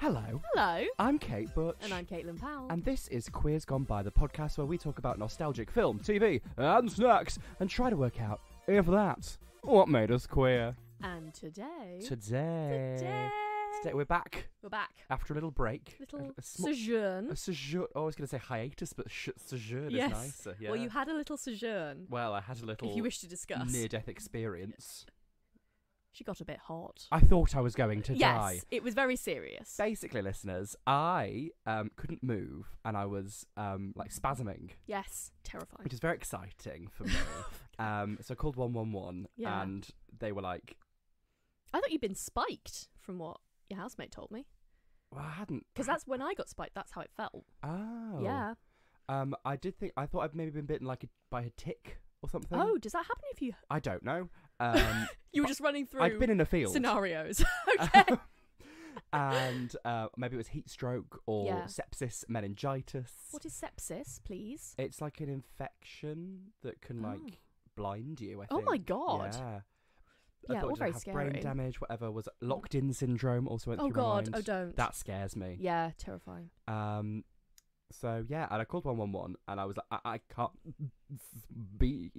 Hello. Hello. I'm Kate Butch. And I'm Caitlin Powell. And this is Queers Gone By, the podcast where we talk about nostalgic film, TV, and snacks, and try to work out if that's what made us queer. And today we're back. We're back. After a little break. Sojourn. A sojourn. Oh, I was going to say hiatus, but sojourn Yes. is nicer. Yeah. Well, you had a little sojourn. Well, I had a little if you wish to discuss. near-death experience. She got a bit hot. I thought I was going to die. Yes, it was very serious. Basically, listeners, I couldn't move, and I was like spasming. Yes, terrifying. Which is very exciting for me. So I called 111, Yeah. and they were like, I thought you'd been spiked from what your housemate told me. well, I hadn't. Because that's when I got spiked, that's how it felt. Oh. Yeah. I thought I'd maybe been bitten by a tick or something. Oh, does that happen if you... I don't know. You were just running through I'd been in a field. scenarios. Okay. And maybe it was heat stroke or Yeah. sepsis, meningitis. What is sepsis, please? It's like an infection that can like blind you, I Oh think. my God. Yeah. Yeah, all did I very have scary. brain damage, whatever. Was locked-in syndrome also went Oh through my God, mind. oh don't. That scares me. Yeah, terrifying. So yeah, and I called 111, and I was like, I can't be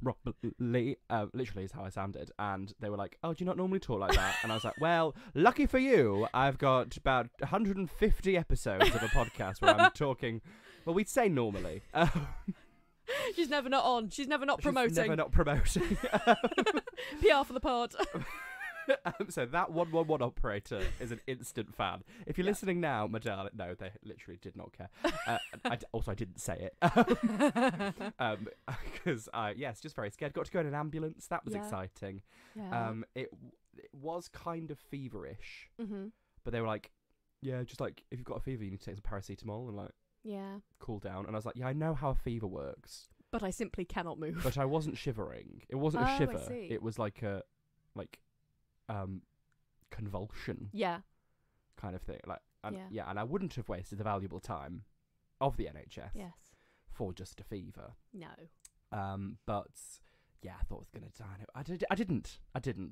properly. Literally is how I sounded, and they were like, "Oh, do you not normally talk like that?" And I was like, "Well, lucky for you, I've got about 150 episodes of a podcast where I'm talking. Well, we'd say normally." She's never not on. She's never not promoting. She's never not promoting. PR for the pod. So that 111 operator is an instant fan. If you're listening now, my darling, no, they literally did not care. I didn't say it. Because yes, just very scared. Got to go in an ambulance. That was exciting. Yeah. It was kind of feverish, Mm-hmm. but they were like, yeah, just like if you've got a fever, you need to take some paracetamol and like Yeah. cool down. And I was like, yeah, I know how a fever works, But I simply cannot move. but I wasn't shivering. It wasn't Oh, a I shiver. see. It was like a convulsion Yeah. kind of thing. Like, and, Yeah. and I wouldn't have wasted the valuable time of the NHS Yes. for just a fever. No. But yeah, I thought I was gonna die. I didn't.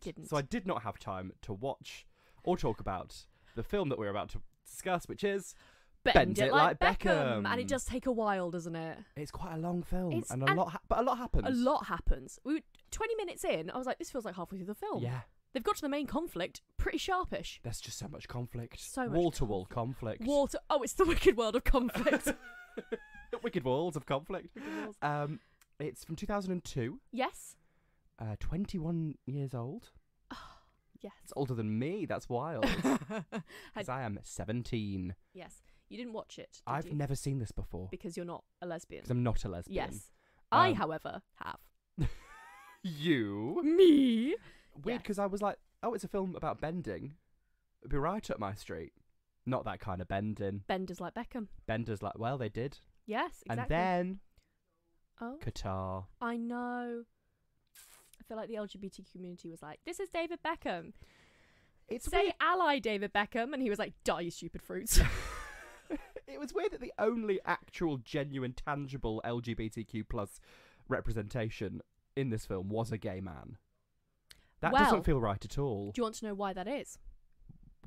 Didn't. So I did not have time to watch or talk about the film that we're about to discuss, which is Bend It Like Beckham. And it does take a while, doesn't it? It's quite a long film, It's- and and a lot happens. A lot happens. 20 minutes in, I was like, this feels like halfway through the film. Yeah, They've got to the main conflict pretty sharpish. there's just so much conflict. So much Wall-to-wall conflict. Oh, it's the wicked world of conflict. Wicked walls of conflict. Wicked walls. It's from 2002. Yes. 21 years old. Yes. It's older than me. That's wild. Because I am 17. Yes. You didn't watch it, did I've you? never seen this before. Because you're not a lesbian. Because I'm not a lesbian. Yes. I, however, have. You? Me? Weird, Yes. because I was like, oh, it's a film about bending. It'd be right up my street. Not that kind of bending. Benders like Beckham. Benders like, well, they did. Yes, exactly. And then, Oh, Qatar. I know. I feel like the LGBT community was like, this is David Beckham. It's Say weird. ally David Beckham. And he was like, die, you stupid fruits. It was weird that the only actual, genuine, tangible LGBTQ plus representation in this film was a gay man. That Well, doesn't feel right at all. Do you want to know why that is?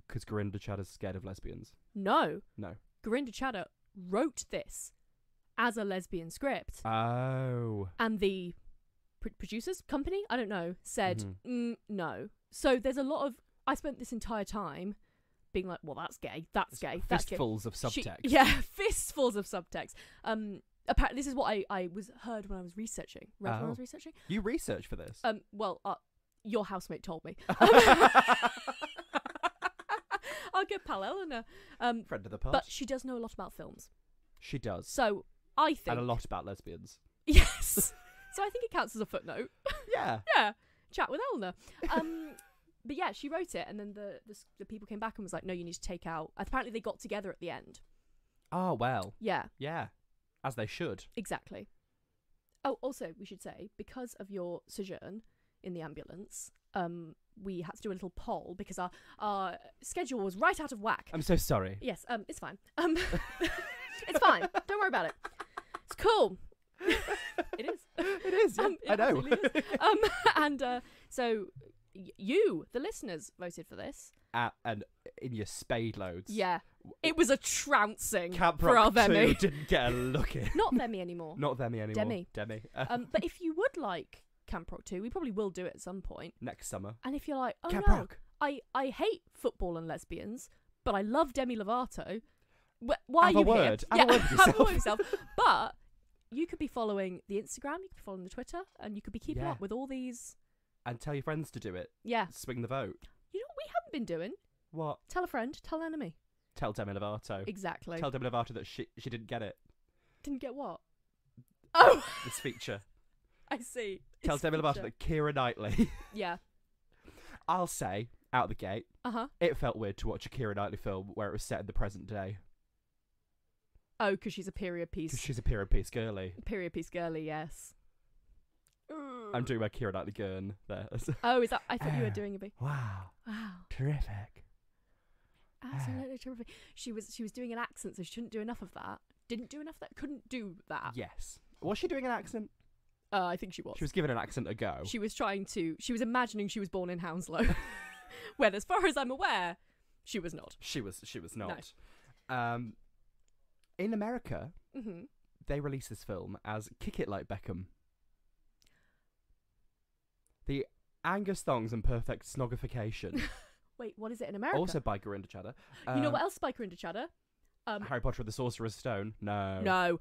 Because Gurinder Chadda's scared of lesbians. No. No. Gurinder Chadda wrote this as a lesbian script. Oh. And the producers, company, I don't know, said, Mm-hmm. No. So there's a lot of... I spent this entire time being like, well, that's gay. That's gay. That's gay. Fistfuls of subtext. Yeah, fistfuls of subtext. Apparently, this is what I was heard when I was researching. When I was researching. You researched for this? Well, your housemate told me. Our good pal Eleanor. Friend of the pod. But she does know a lot about films. She does. So I think... And a lot about lesbians. Yes. So I think it counts as a footnote. Yeah. Yeah. Chat with Eleanor. But yeah, she wrote it, and then the people came back and was like, no, you need to take out... Apparently they got together at the end. Oh, well. Yeah. Yeah. As they should. Exactly. Oh, also, we should say, because of your sojourn in the ambulance, we had to do a little poll because our schedule was right out of whack. I'm so sorry. Yes, it's fine. It's fine. Don't worry about it. It's cool. It is. It is. Yeah, I know. absolutely is. And so you, the listeners, voted for this. And in your spade loads. Yeah. It was a trouncing Camp for our Rock 2 Vemi. didn't get a look in. Not Vemi anymore. Not Vemi anymore. Demi. Demi. But if you would like Camp Rock 2, we probably will do it at some point. Next summer. And if you're like, oh Camp no, Rock. I hate football and lesbians, but I love Demi Lovato. Why Have are a you word. here? Have a word with have a word yourself. with yourself. But you could be following the Instagram, you could be following the Twitter, and you could be keeping Yeah. up with all these. And tell your friends to do it. Yeah. Swing the vote. You know what we haven't been doing? What? Tell a friend, tell an enemy. Tell Demi Lovato. Exactly. Tell Demi Lovato that she didn't get it. Didn't get what? Oh, This feature. I see. Tell It's Demi Lovato feature. that Keira Knightley. Yeah. I'll say, out the gate, Uh-huh. it felt weird to watch a Keira Knightley film where it was set in the present day. Oh, because she's a period Because piece. she's a period piece girly. Period piece girly, yes. I'm doing my Keira Knightley gurn there. Oh, is that? I thought you were doing a big. Wow. Wow. Terrific. Absolutely terrific. She was doing an accent, so she shouldn't do enough of that. Didn't do enough of that. Couldn't do that. Yes. Was she doing an accent? I think she was. She was giving an accent a go. She was trying to. She was imagining she was born in Hounslow, when, as far as I'm aware, she was not. She was not. In America, Mm-hmm. they released this film as Kick It Like Beckham. The Angus Thongs and Perfect Snoggification. Wait, what is it in America? Also by Gurinder Cheddar. You know what else by Gurinder Cheddar? Harry Potter and the Sorcerer's Stone. No. No.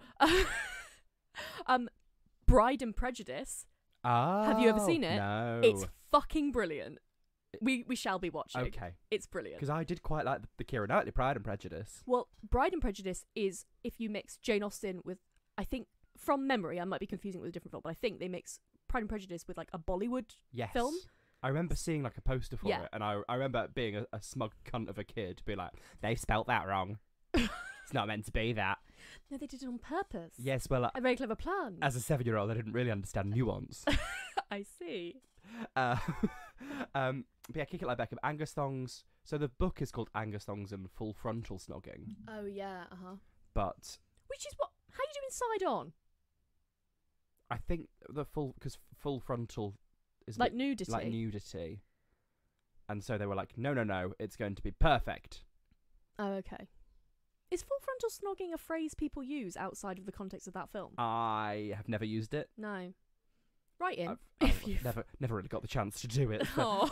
Bride and Prejudice. Oh, Have you ever seen it? No. It's fucking brilliant. We shall be watching. Okay. It's brilliant. Because I did quite like the Keira Knightley Pride and Prejudice. Well, Bride and Prejudice is if you mix Jane Austen with, I think, from memory, I might be confusing it with a different film, but I think they mix Pride and Prejudice with like a Bollywood Yes. film. I remember seeing like a poster for Yeah. it, and I remember being a smug cunt of a kid, be like, they've spelt that wrong. It's not meant to be that. No, they did it on purpose. Yes, well, A very clever plan. as a 7-year-old, I didn't really understand nuance. I see. But yeah, Kick It Like Beckham. Angus Thongs. So the book is called Angus Thongs and Full Frontal Snogging. Oh, yeah, uh-huh. But Which is what, how you doing side on? I think because full frontal is Like nudity? like nudity. And so they were like, no, it's going to be perfect. Oh, okay. Is full frontal snogging a phrase people use outside of the context of that film? I have never used it. No. Write in. I've never really got the chance to do it. Oh.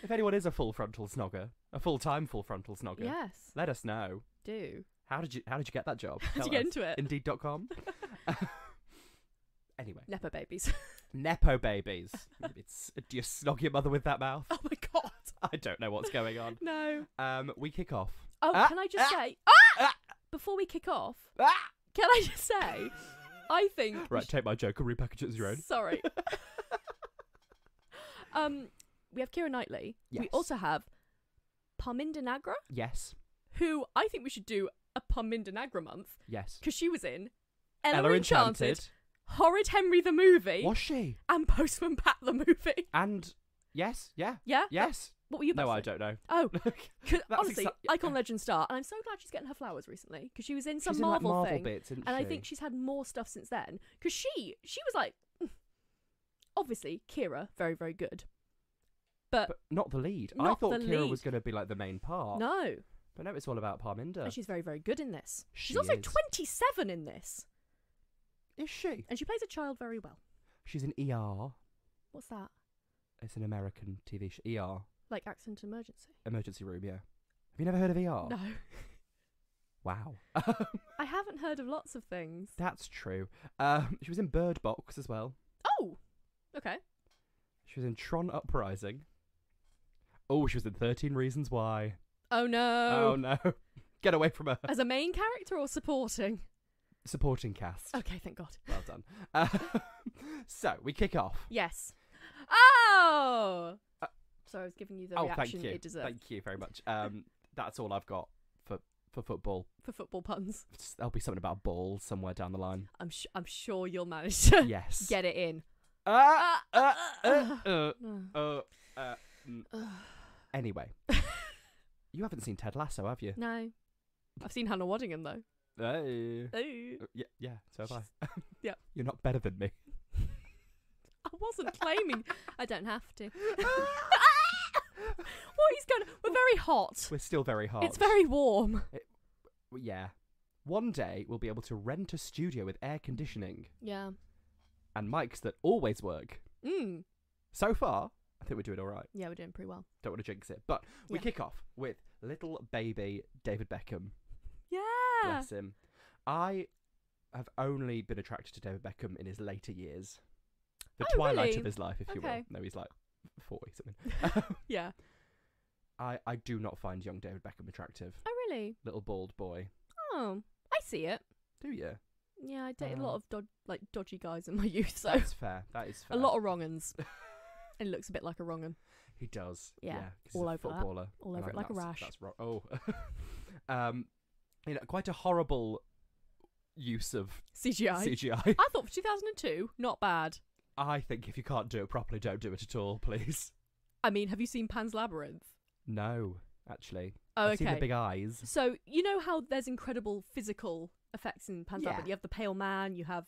If anyone is a full frontal snogger, a full-time full frontal snogger, Yes, let us know. do. How did you get that job? How'd Tell you get us. into it? Indeed.com. Anyway, Nepo babies. Nepo babies. Do you snog your mother with that mouth? Oh my god. I don't know what's going on. No. We kick off. Oh, Ah, can I just say, ah! before we kick off, Ah! can I just say, I think... we Right, take my joke and repackage it as your own. Sorry. We have Keira Knightley. Yes. We also have Parminder Nagra, Yes. who I think we should do a Parminder Nagra month, Yes. because she was in Ella, Ella Enchanted, Enchanted. Horrid Henry the movie, Was she? and Postman Pat the movie. And yes, yeah, Yeah? yes. What were you about No, to I say? don't know. Oh, 'cause That's honestly, Icon Legend Star, and I'm so glad she's getting her flowers recently, because she was in some She's in like Marvel Marvel thing, bits, isn't and she? I think she's had more stuff since then, because she was like, obviously, Keira, very, very good. But not the lead. I Not thought the Keira lead. was going to be like the main part. no, But no, it's all about Parminder. and she's very, very good in this. She She's also is. 27 in this, Is she? and she plays a child very well. She's in ER. What's that? It's an American TV show. ER. Like Accident Emergency? Emergency room, yeah. Have you never heard of ER? No. Wow. I haven't heard of lots of things. That's true. She was in Bird Box as well. Oh! Okay. She was in Tron Uprising. Oh, she was in 13 Reasons Why. Oh no! Oh, no. Get away from her. As a main character or supporting? Supporting cast. Okay, thank God. Well done. So, we kick off. Yes. Oh! So I was giving you the Thank reaction you. it deserved. Thank you very much. That's all I've got for football. For football puns. There'll be something about balls somewhere down the line. I'm sure you'll manage to Yes. get it in. Anyway. You haven't seen Ted Lasso, have you? No. I've seen Hannah Waddingham though. Hey. Oh. Yeah, so have I. Yeah. You're not better than me. I wasn't claiming. I don't have to. What is going on? We're very hot. We're still very hot. It's very warm. Yeah. One day we'll be able to rent a studio with air conditioning Yeah. and mics that always work. Mm. So far, I think we're doing all right. Yeah, we're doing pretty well. Don't want to jinx it. But we Yeah. kick off with little baby David Beckham. Yeah. Bless him. I have only been attracted to David Beckham in his later years. The Oh, twilight really? of his life, if you will. Okay. No, he's like 40 something. Yeah. I do not find young David Beckham attractive. Oh, really? Little bald boy. Oh, I see it. Do you? Yeah, I dated a lot of dodgy guys in my youth, so That's fair. That is fair. a lot of wrong uns. It looks a bit like a wrong un. He does. Yeah, 'cause he's all a over that. footballer. All And over it like a rash. That's wrong. Oh. Quite a horrible use of CGI. CGI. I thought for 2002, not bad. I think if you can't do it properly, don't do it at all, please. I mean, have you seen Pan's Labyrinth? No, actually. Oh, I've seen the okay. big eyes. So, you know how there's incredible physical effects in Pan's Yeah. Labyrinth? You have the Pale Man, you have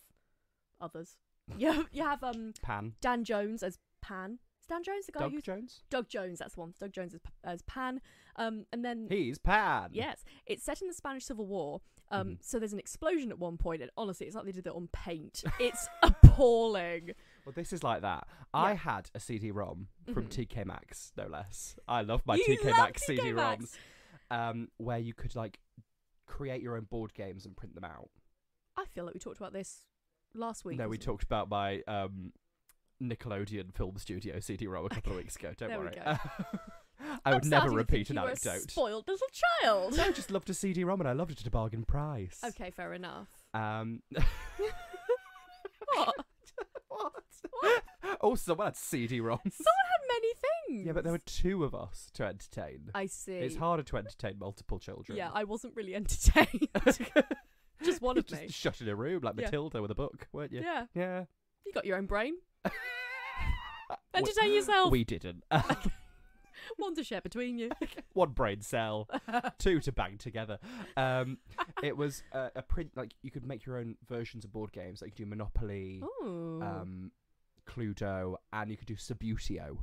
others. You have Pan. Dan Jones as Pan. Is Dan Jones the guy Doug who's... Jones? Doug Jones, that's the one. Doug Jones as Pan. And then... He's Pan. Yes, it's set in the Spanish Civil War. Mhm. So there's an explosion at one point, and honestly, it's like they did it on paint. It's appalling. Well, this is like that. I had a CD-ROM from Mhm. TK Maxx, no less. I love my You TK love Maxx TK CD-ROMs. Maxx. Where you could like create your own board games and print them out. I feel like we talked about this last week. No, we wasn't it? talked about my Nickelodeon film studio CD-ROM a couple of weeks ago. Don't There we worry. go. I would I'm never starting to repeat think an you were a anecdote. spoiled little child. I just loved a CD-ROM and I loved it at a bargain price. Okay, fair enough. What? What? Oh, someone had CD-ROMs. Someone had many things. Yeah, but there were two of us to entertain. I see. It's harder to entertain multiple children. Yeah, I wasn't really entertained. Just one of just me. shut in a room like Yeah. Matilda with a book, weren't you? Yeah, Yeah. you got your own brain. Entertain yourself. We didn't. One to share between you. One brain cell, two to bang together. It was a print, like you could make your own versions of board games. Like you could do Monopoly, Ooh. Cluedo, and you could do Subbuteo.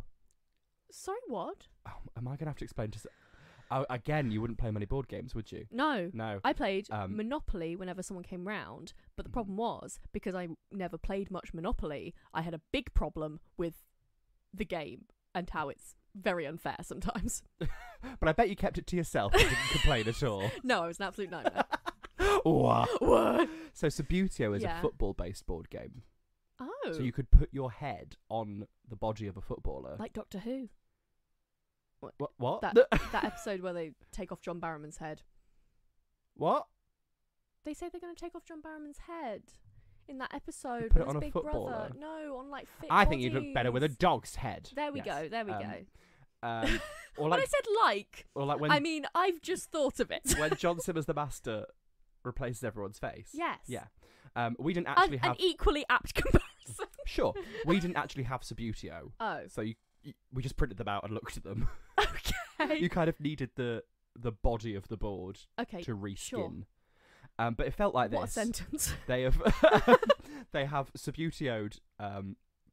Sorry, what? Oh, am I going to have to explain to... again, you wouldn't play many board games, would you? No. No. I played Um, Monopoly whenever someone came round, but the problem was, because I never played much Monopoly, I had a big problem with the game and how it's very unfair sometimes. But I bet you kept it to yourself and didn't complain at all. No, I was an absolute nightmare. What? What? So Subbuteo is Yeah. a football-based board game. Oh. So you could put your head on the body of a footballer. Like Doctor Who. What? That episode where they take off John Barrowman's head. What? They say they're going to take off John Barrowman's head in that episode. Put it with on his a big brother. footballer? No, on like fit I think you'd look better with a bodies. dog's head. There we Yes. go. There we go. Or When like, I said like, or like when I mean I've just thought of it. when John Simmers the Master replaces everyone's face. Yes. Yeah. We didn't actually An have. equally apt comparison. Sure. We didn't actually have Subbuteo. Oh. So we just printed them out and looked at them. Okay. You kind of needed the body of the board Okay. to reskin. Sure. But it felt like What a this. sentence. They have they have Subbuteo'd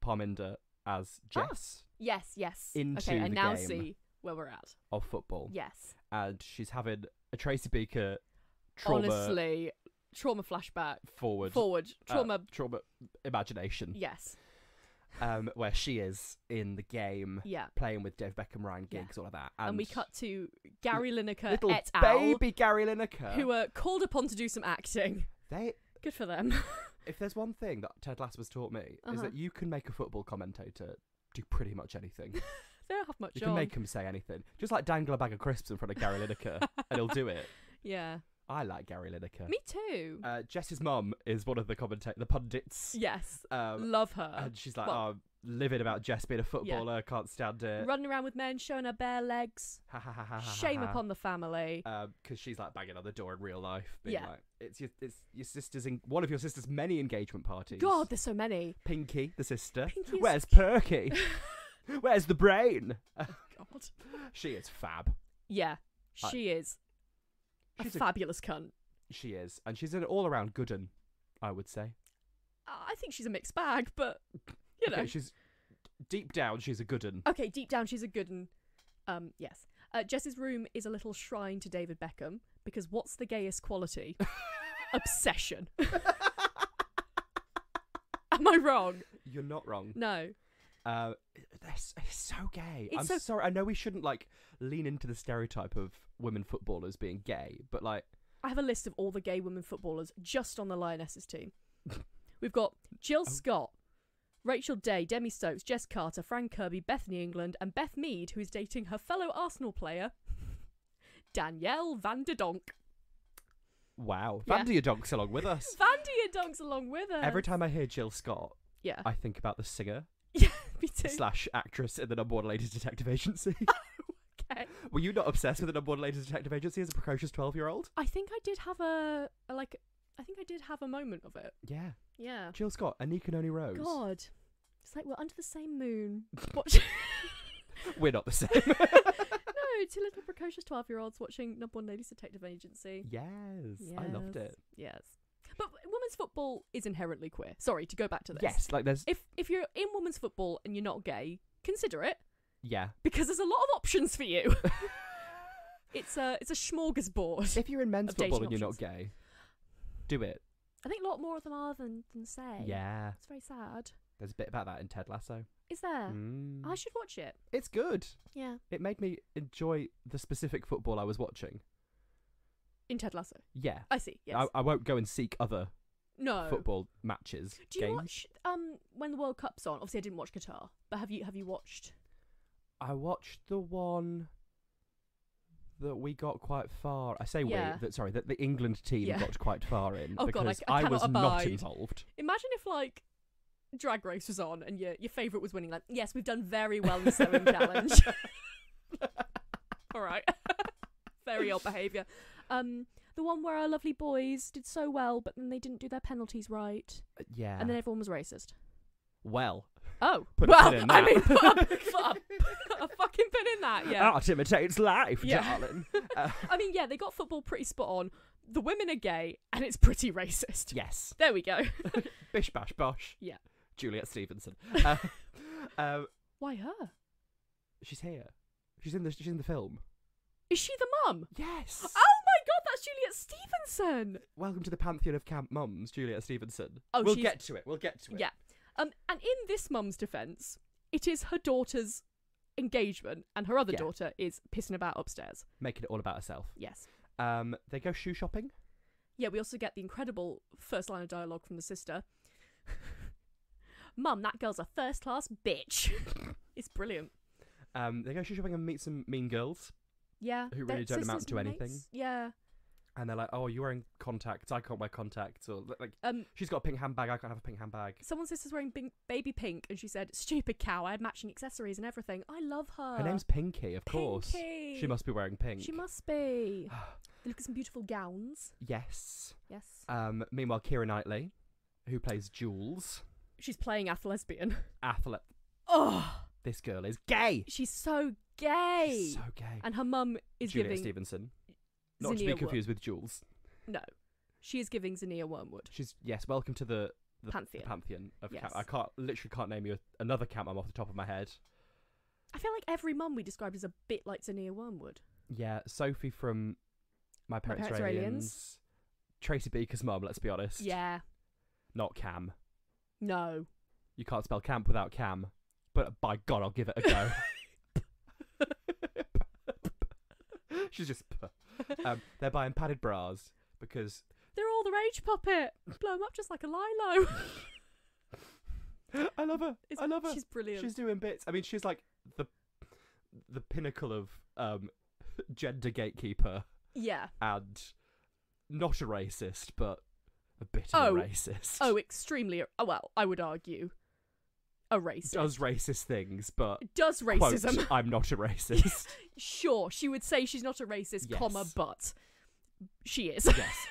Parminder as Jess Yes. Into okay, I the now game. see where we're at. of football. Yes. And she's having a Tracy Beaker trauma Honestly, trauma flashback. forward Trauma. trauma imagination. Yes. Where she is in the game Yeah. playing with Dave Beckham, Ryan Yeah. Giggs, all of that. And we cut to Gary Lineker little et al. baby Gary Lineker. Who are called upon to do some acting. They Good for them. if there's one thing that Ted Lasso's taught me is Uh-huh. that you can make a football commentator do pretty much anything. They don't have much You on. can make him say anything. Just like dangle a bag of crisps in front of Gary Lineker and he'll do it. Yeah. I like Gary Lineker. Me too. Jess's mum is one of the the pundits. Yes. Um, Love her. and she's like, Well- oh, livid about Jess being a footballer, can't stand it. Running around with men, showing her bare legs. Ha ha ha ha ha. Shame upon the family. Because she's like banging on the door in real life, being Yeah. like, it's your sister's one of your sister's many engagement parties. God, there's so many. Pinky, the sister. Pinky is Where's so Perky? Where's the brain? God. She is fab. Yeah, she is a She's a- fabulous cunt. She is, and she's an all-around good un, I would say. I think she's a mixed bag, but you know. Okay, Deep down, she's a good un. Okay, deep down, she's a good one. Yes. Jess's room is a little shrine to David Beckham because what's the gayest quality? Obsession. Am I wrong? You're not wrong. No. It's so gay. It's I'm so- sorry. I know we shouldn't like lean into the stereotype of women footballers being gay, but like, I have a list of all the gay women footballers just on the Lionesses team. We've got Jill Scott, Rachel Day, Demi Stokes, Jess Carter, Fran Kirby, Bethany England, and Beth Mead, who is dating her fellow Arsenal player, Danielle Van der Donk. wow, Yeah. Van der Donk's along with us. Van der Donk's along with her. Every time I hear Jill Scott, Yeah. I think about the singer Yeah, me too. / actress in the number one ladies detective agency. Okay. Were you not obsessed with the number one ladies detective agency as a precocious 12-year-old? I think I did have I think I did have a moment of it. Yeah. Yeah. Jill Scott, Anika Noni Rose. God. It's like we're under the same moon. Watch. We're not the same. No, two little precocious 12-year-olds watching number one ladies detective agency. Yes, I loved it. Yes. But women's football is inherently queer. Sorry, to go back to this. Yes, like there's If you're in women's football and you're not gay, consider it yeah. because there's a lot of options for you. It's a smorgasbord. If you're in men's of football dating and you're not gay, do it. I think a lot more of them are than say. Yeah. It's very sad. There's a bit about that in Ted Lasso. Is there? Mm. I should watch it. It's good. Yeah. It made me enjoy the specific football I was watching. In Ted Lasso. Yeah. I see. Yes. I won't go and seek other No. football matches. Do you games. watch when the World Cup's on? Obviously, I didn't watch Qatar, but have you watched? I watched the one that we got quite far. I say Yeah. that the England team Yeah. got quite far in Oh, God, because I was cannot not abide. involved. Imagine if like Drag Race was on and your favourite was winning. Like, yes, we've done very well in the sewing challenge. All right, very odd behaviour. The one where our lovely boys did so well, but then they didn't do their penalties right, Yeah. and then everyone was racist. well, Oh, Put a well, pin in I that. mean, put a fucking pin in that. Yeah. art imitates life, Yeah. darling. I mean, yeah, they got football pretty spot on. The women are gay, and it's pretty racist. Yes. There we go. Bish bash bosh. Yeah. Juliette Stevenson. Why her? She's here. She's in the film. Is she the mum? Yes. Oh my God, that's Juliette Stevenson. Welcome to the pantheon of camp mums, Juliette Stevenson. Oh, we'll she's- get to it. We'll get to it. Yeah. And in this mum's defence, it is her daughter's engagement, and her other Yeah. daughter is pissing about upstairs. Making it all about herself. Yes. They go shoe shopping. Yeah, we also get the incredible first line of dialogue from the sister. Mum, that girl's a first-class bitch. It's brilliant. They go shoe shopping and meet some mean girls, Yeah. Who they're really don't amount sisters to and anything. mates. Yeah. and they're like, "Oh, you're wearing contacts. I can't wear contacts." Or like, she's got a pink handbag. I can't have a pink handbag. Someone's sister's wearing baby pink, and she said, "Stupid cow! I had matching accessories and everything. I love her." Her name's Pinky, of course. Pinky. She must be wearing pink. She must be. They look at some beautiful gowns. Yes. Yes. Meanwhile, Keira Knightley, who plays Jules, She's playing lesbian. athlete. Oh, This girl is gay. she's so gay. She's so gay. And her mum is Juliette giving Stevenson. Not to be Zinnia confused with Jules. No, she is giving Zinnia Wormwood. She's welcome to the Pantheon. The pantheon of Yes. camp. I can't name you another camp mum off the top of my head. I feel like every mum we described as a bit like Zinnia Wormwood. Yeah, Sophie from My Parents, Parents Are Are Aliens. Aliens. Tracy Beaker's mum, let's be honest. Yeah. Not Cam. No. You can't spell camp without Cam. But by God, I'll give it a go. She's just... they're buying padded bras because... They're all the rage puppet. Blow 'em up just like a lilo. I love her. I love her. She's brilliant. She's doing bits. I mean, she's like the pinnacle of gender gatekeeper Yeah. and not a racist, but a bit of a racist. Oh, extremely. Well, I would argue a racist. Does racist things, but Does racism. quote, I'm not a racist. Sure, she would say she's not a racist, Yes. comma, but she is. Yes.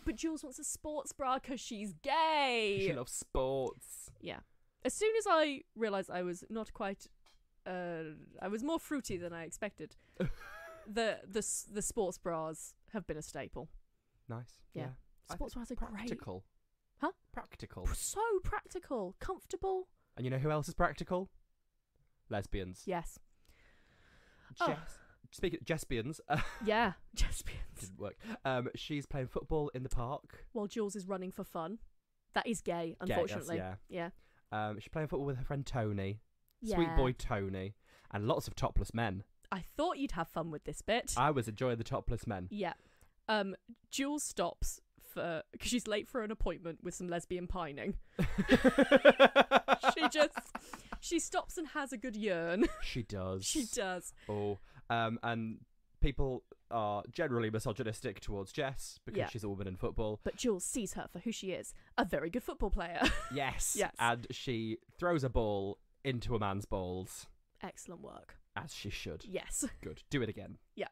But Jules wants a sports bra because she's gay. She loves sports. Yeah. As soon as I realised I was not quite, I was more fruity than I expected. the sports bras have been a staple. Nice. Yeah. I Sports bras are think great. practical. Huh? Practical. So practical, comfortable. And you know who else is practical? lesbians. Yes. Speaking of Jespians, Yeah, Jespians. didn't work. She's playing football in the park. While Jules is running for fun. That is gay, unfortunately. Yeah. Yeah. She's playing football with her friend Tony. Yeah. Sweet boy Tony. And lots of topless men. I thought you'd have fun with this bit. I was enjoying the topless men. Yeah. Jules stops because she's late for an appointment with some lesbian pining. She stops and has a good yearn. She does. She does. Oh, and people are generally misogynistic towards Jess because she's a woman in football. But Jules sees her for who she is, a very good football player. Yes. Yes. And she throws a ball into a man's balls. Excellent work. As she should. Yes. Good. Do it again. Yeah.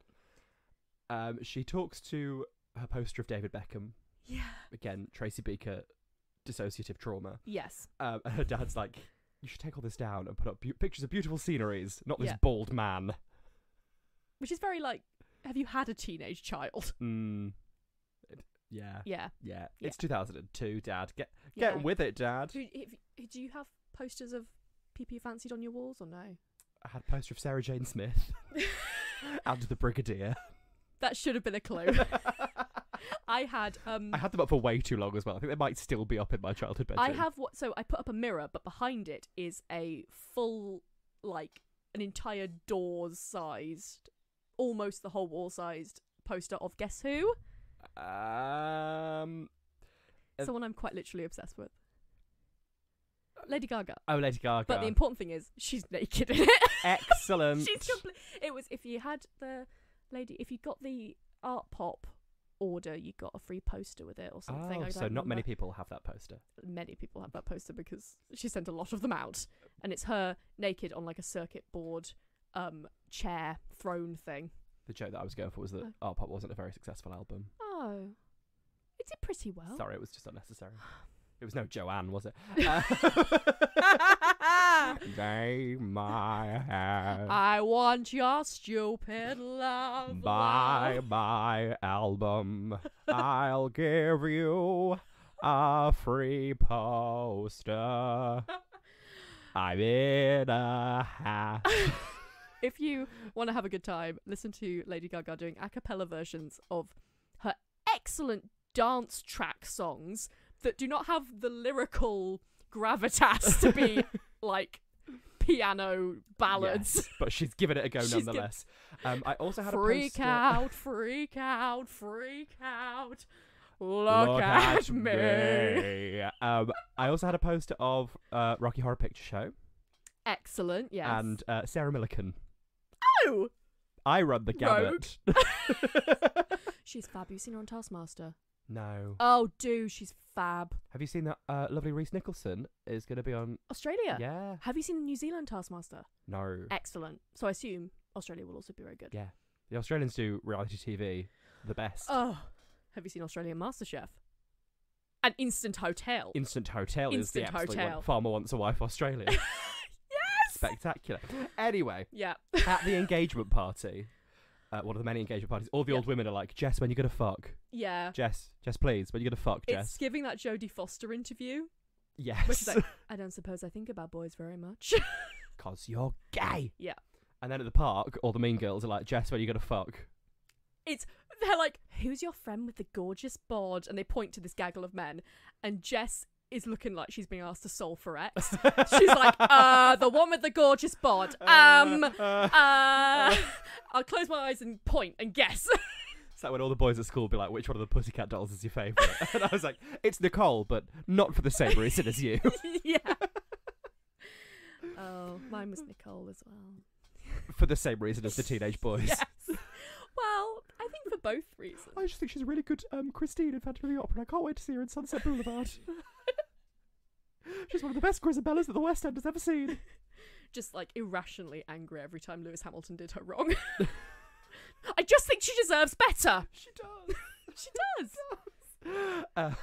She talks to her poster of David Beckham. Yeah. Again, Tracy Beaker, dissociative trauma. Yes. And her dad's like, you should take all this down and put up pictures of beautiful sceneries, not this Yeah. bald man. Which is very like, have you had a teenage child? Yeah. Yeah. Yeah. It's 2002, Dad. Get Yeah. with it, Dad. Do you have posters of people you fancied on your walls or no? I had a poster of Sarah Jane Smith and the Brigadier. That should have been a clue. I had them up for way too long as well. I think they might still be up in my childhood bedroom. So I put up a mirror, but behind it is a full, like, an entire doors-sized, almost the whole wall-sized poster of Guess Who? Someone I'm quite literally obsessed with. Lady Gaga. Oh, Lady Gaga. But the important thing is, she's naked in it. Excellent. It was, if you had if you got the Art Pop order, you got a free poster with it or something. Oh, so not many people have that poster. Many people have that poster because she sent a lot of them out. And it's her naked on like a circuit board chair throne thing. The joke that I was going for was that Art Pop wasn't a very successful album. Oh. It did pretty well. Sorry, it was just unnecessary. It was no Joanne, was it? Lay my hand. I want your stupid love. Buy my album. I'll give you a free poster. I'm in a hat. If you want to have a good time, listen to Lady Gaga doing a cappella versions of her excellent dance track songs that do not have the lyrical gravitas to be like piano ballads. Yes, but she's given it a go nonetheless. I also had freak a poster. out, freak out, freak out. Look at me. I also had a poster of Rocky Horror Picture Show. Excellent, yes. And Sarah Millican. Oh! I run the gamut. She's fab. Have you seen her on Taskmaster? No. Oh, she's fab. Have you seen that lovely Reese Nicholson is going to be on Australia? Yeah. Have you seen the New Zealand Taskmaster? No. Excellent. So I assume Australia will also be very good. Yeah. The Australians do reality TV the best. Oh. Have you seen Australian MasterChef? And Instant Hotel. Instant Hotel is the Instant absolute Hotel. one. Farmer Wants a Wife Australia. Yes! Spectacular. Anyway. Yeah. At the engagement party, one of the many engagement parties, all the old women are like, Jess, when you going to fuck? Yeah. Jess, please, when you going to fuck, Jess? It's giving that Jodie Foster interview. Yes. Which is like, I don't suppose I think about boys very much. 'Cause you're gay. Yeah. And then at the park, all the mean girls are like, Jess, when you going to fuck? They're like, who's your friend with the gorgeous bod? And they point to this gaggle of men. And Jess is looking like she's being asked to solve for X. She's like, the one with the gorgeous bod. I'll close my eyes and point and guess. It's like when all the boys at school be like, which one of the Pussycat Dolls is your favourite? And I was like, it's Nicole, but not for the same reason as you. Yeah. Oh, mine was Nicole as well. For the same reason as the teenage boys. Yes. Well, I think for both reasons. I just think she's a really good Christine in Phantom of the Opera, and I can't wait to see her in Sunset Boulevard. She's one of the best Grisabellas that the West End has ever seen. Just like irrationally angry every time Lewis Hamilton did her wrong. I just think she deserves better. She does. She does.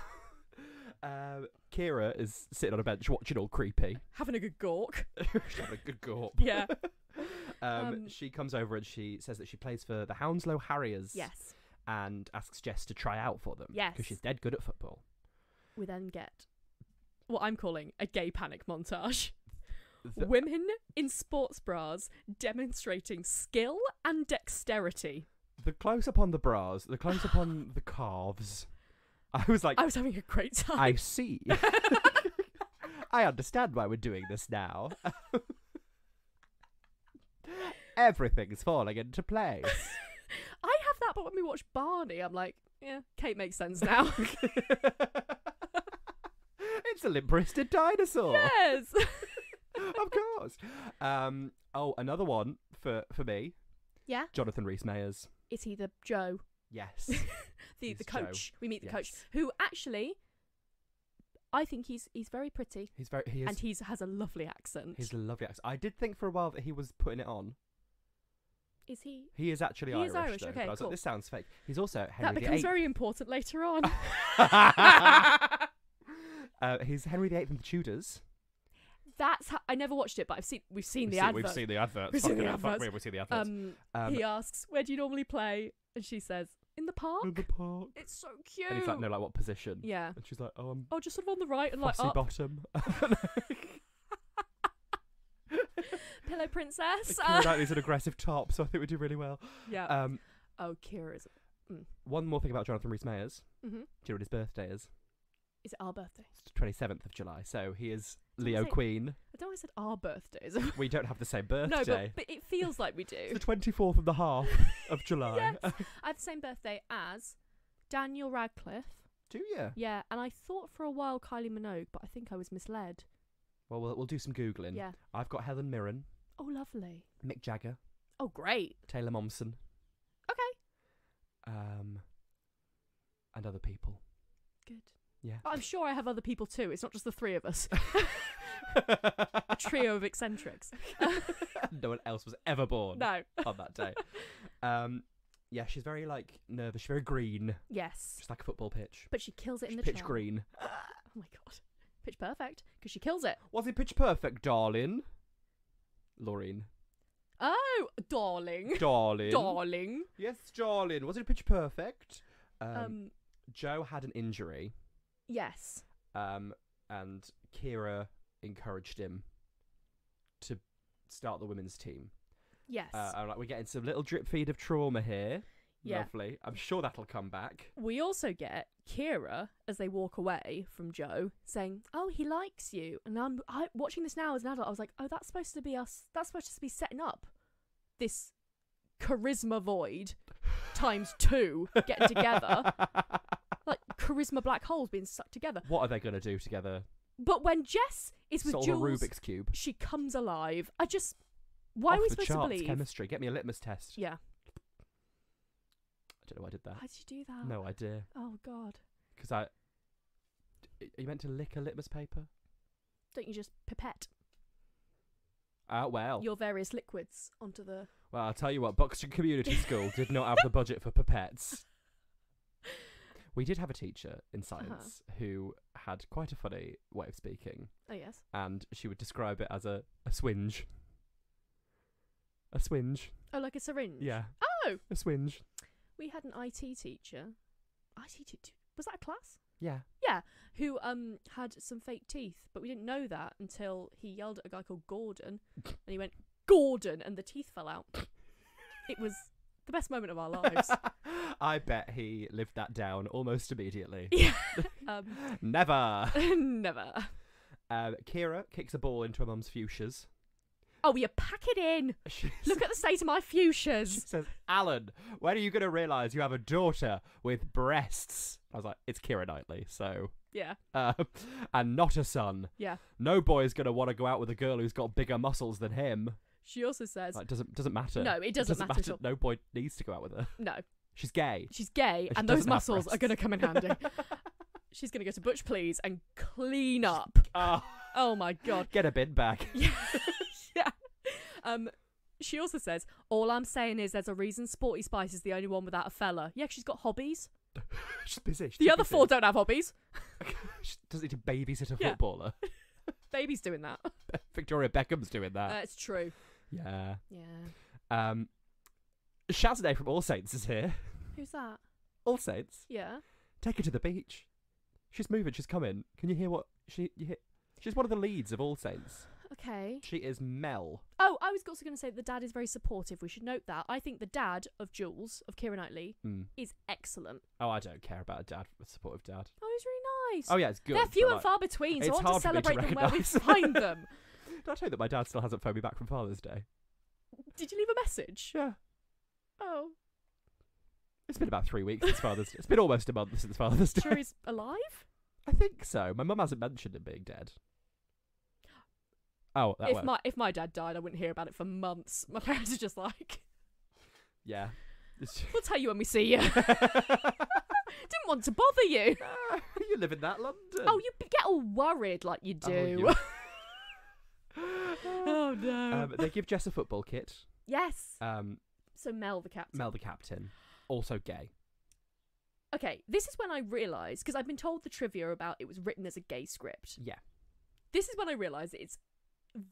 Kira is sitting on a bench watching all creepy. Having a good gawk. She's having a good gawp. Yeah. She comes over and she says that she plays for the Hounslow Harriers. Yes. And asks Jess to try out for them. Yes. Because she's dead good at football. We then get what I'm calling a gay panic montage. Women in sports bras demonstrating skill and dexterity. The close-up on the bras, the close-up on the calves. I was like... I was having a great time. I see. I understand why we're doing this now. Everything's falling into place. I have that, but when we watch Barney, I'm like, yeah, Kate makes sense now. It's a limp-wristed dinosaur. Yes. Of course. Another one for me. Yeah. Jonathan Rhys-Meyers. Is he the Joe? Yes. the He's coach. Joe. We meet the Yes. coach, who actually, I think he's very pretty. He is, and he has a lovely accent. He's a lovely accent. I did think for a while that he was putting it on. Is he? He is actually He Irish. is Irish, Though, okay, but I was cool. like, this sounds fake. He's also That Henry becomes VIII. very important later on. He's Henry VIII and the Tudors. That's how, I never watched it, but we've seen the We've advert. seen the adverts. We've seen the Fuck adverts. me, we've seen the adverts. He asks, "Where do you normally play?" And she says, "In the park." In the park. It's so cute. And he's like, no, like what position? Yeah. And she's like, oh, I'm Oh, just sort of on the right and like fussy up. bottom. Pillow princess. Keira Knightley's an aggressive top, so I think we do really well. Yeah. Oh, Kira's. One more thing about Jonathan Rhys-Meyers. Mm-hmm. Do you know what his birthday is? Is it our birthday? It's the 27th of July, so he is Did I Leo say- Queen. I don't know. I said our birthdays. We don't have the same No, birthday. but it feels like we do. It's the 24th of the half of July. Yes. I have the same birthday as Daniel Radcliffe. Do you? Yeah, and I thought for a while Kylie Minogue, but I think I was misled. Well, we'll do some Googling. Yeah. I've got Helen Mirren, Oh, lovely. Mick Jagger, Oh, great. Taylor Momsen, Okay. and other people. Good. Yeah. I'm sure I have other people too. It's not just the three of us. A trio of eccentrics. No one else was ever born No. on that day. Yeah, she's very like nervous. She's very green. Yes. Just like a football pitch. But she kills it in the Pitch charm. green. Oh my god. Pitch perfect. Because she kills it. Was it pitch perfect, darling? Laureen. Oh, darling. Darling. Darling. Yes, darling. Was it pitch perfect? Joe had an injury. Yes. And Kira encouraged him to start the women's team. Yes. We're getting some little drip feed of trauma here. Yeah. Lovely. I'm sure that'll come back. We also get Kira, as they walk away from Joe, saying, "Oh, he likes you." And I'm watching this now as an adult. I was like, "Oh, that's supposed to be us. That's supposed to be setting up this charisma void times 2 getting together, like charisma black holes being sucked together." What are they going to do together? But when Jess is with Solve Jules, a Rubik's Cube. she comes alive. Why Off are we the supposed to charts, believe? chemistry. Get me a litmus test. Yeah. I don't know why I did that. Why did you do that? No idea. Oh God. Because are you meant to lick a litmus paper? Don't you just pipette Well. your various liquids onto the? Well, I'll tell you what, Buxton Community School did not have the budget for pipettes. We did have a teacher in science who had quite a funny way of speaking, Oh yes. and she would describe it as a swinge. A swinge. Oh, like a syringe. Yeah. Oh. A swinge. We had an IT teacher. Was that a class? Yeah. Yeah, who had some fake teeth, but we didn't know that until he yelled at a guy called Gordon, and he went Gordon, and the teeth fell out. It was the best moment of our lives. I bet he lived that down almost immediately. Yeah. Never. Never. Kira kicks a ball into her mum's fuchsias. Oh, you pack it in. Look at the state of my She fuchsias. says, Alan, when are you going to realise you have a daughter with breasts? I was like, it's Keira Knightley, so... Yeah. And not a son. Yeah. No boy's going to want to go out with a girl who's got bigger muscles than him. She also says... Like, doesn't matter. No, it doesn't matter at all. No boy needs to go out with her. No. She's gay. She's gay, she and those doesn't have muscles are breasts. going to come in handy. She's going to go to Butch Please and clean up. Oh, Oh, my God. get a bin back. Yeah. Yeah. She also says, all I'm saying is there's a reason Sporty Spice is the only one without a fella. Yeah, 'cause she's got hobbies. She's busy. The other 4 don't have hobbies. She doesn't need to babysit a Yeah. footballer. Baby's doing that. Victoria Beckham's doing that. It's true. Yeah. Yeah. Shazadeh from All Saints is here. Who's that? All Saints. Yeah. Take her to the beach. She's moving. She's coming. Can you hear what she's one of the leads of All Saints. Okay. She is Mel. Oh, I was also going to say the dad is very supportive. We should note that. I think the dad of Jules, of Keira Knightley, is excellent. Oh, I don't care about a supportive dad. Oh, he's really nice. Oh, yeah, it's good. They're few but, and far between, so I it's want to hard for me to celebrate them where we recognise. find them. Did I tell you that my dad still hasn't phoned me back from Father's Day? Did you leave a message? Yeah. Oh. It's been about 3 weeks since Father's Day. It's been almost a month since Father's Day. Sure he's alive? I think so. My mum hasn't mentioned him being dead. Oh, that worked. If my dad died, I wouldn't hear about it for months. My parents are just like, Yeah. we'll tell you when we see you. Didn't want to bother you. You live in that London. Oh, you get all worried like you do. Oh, no. They give Jess a football kit. Yes. So Mel the captain. Mel the captain. Also gay. Okay, this is when I realised, because I've been told the trivia about it was written as a gay script. Yeah. This is when I realised it's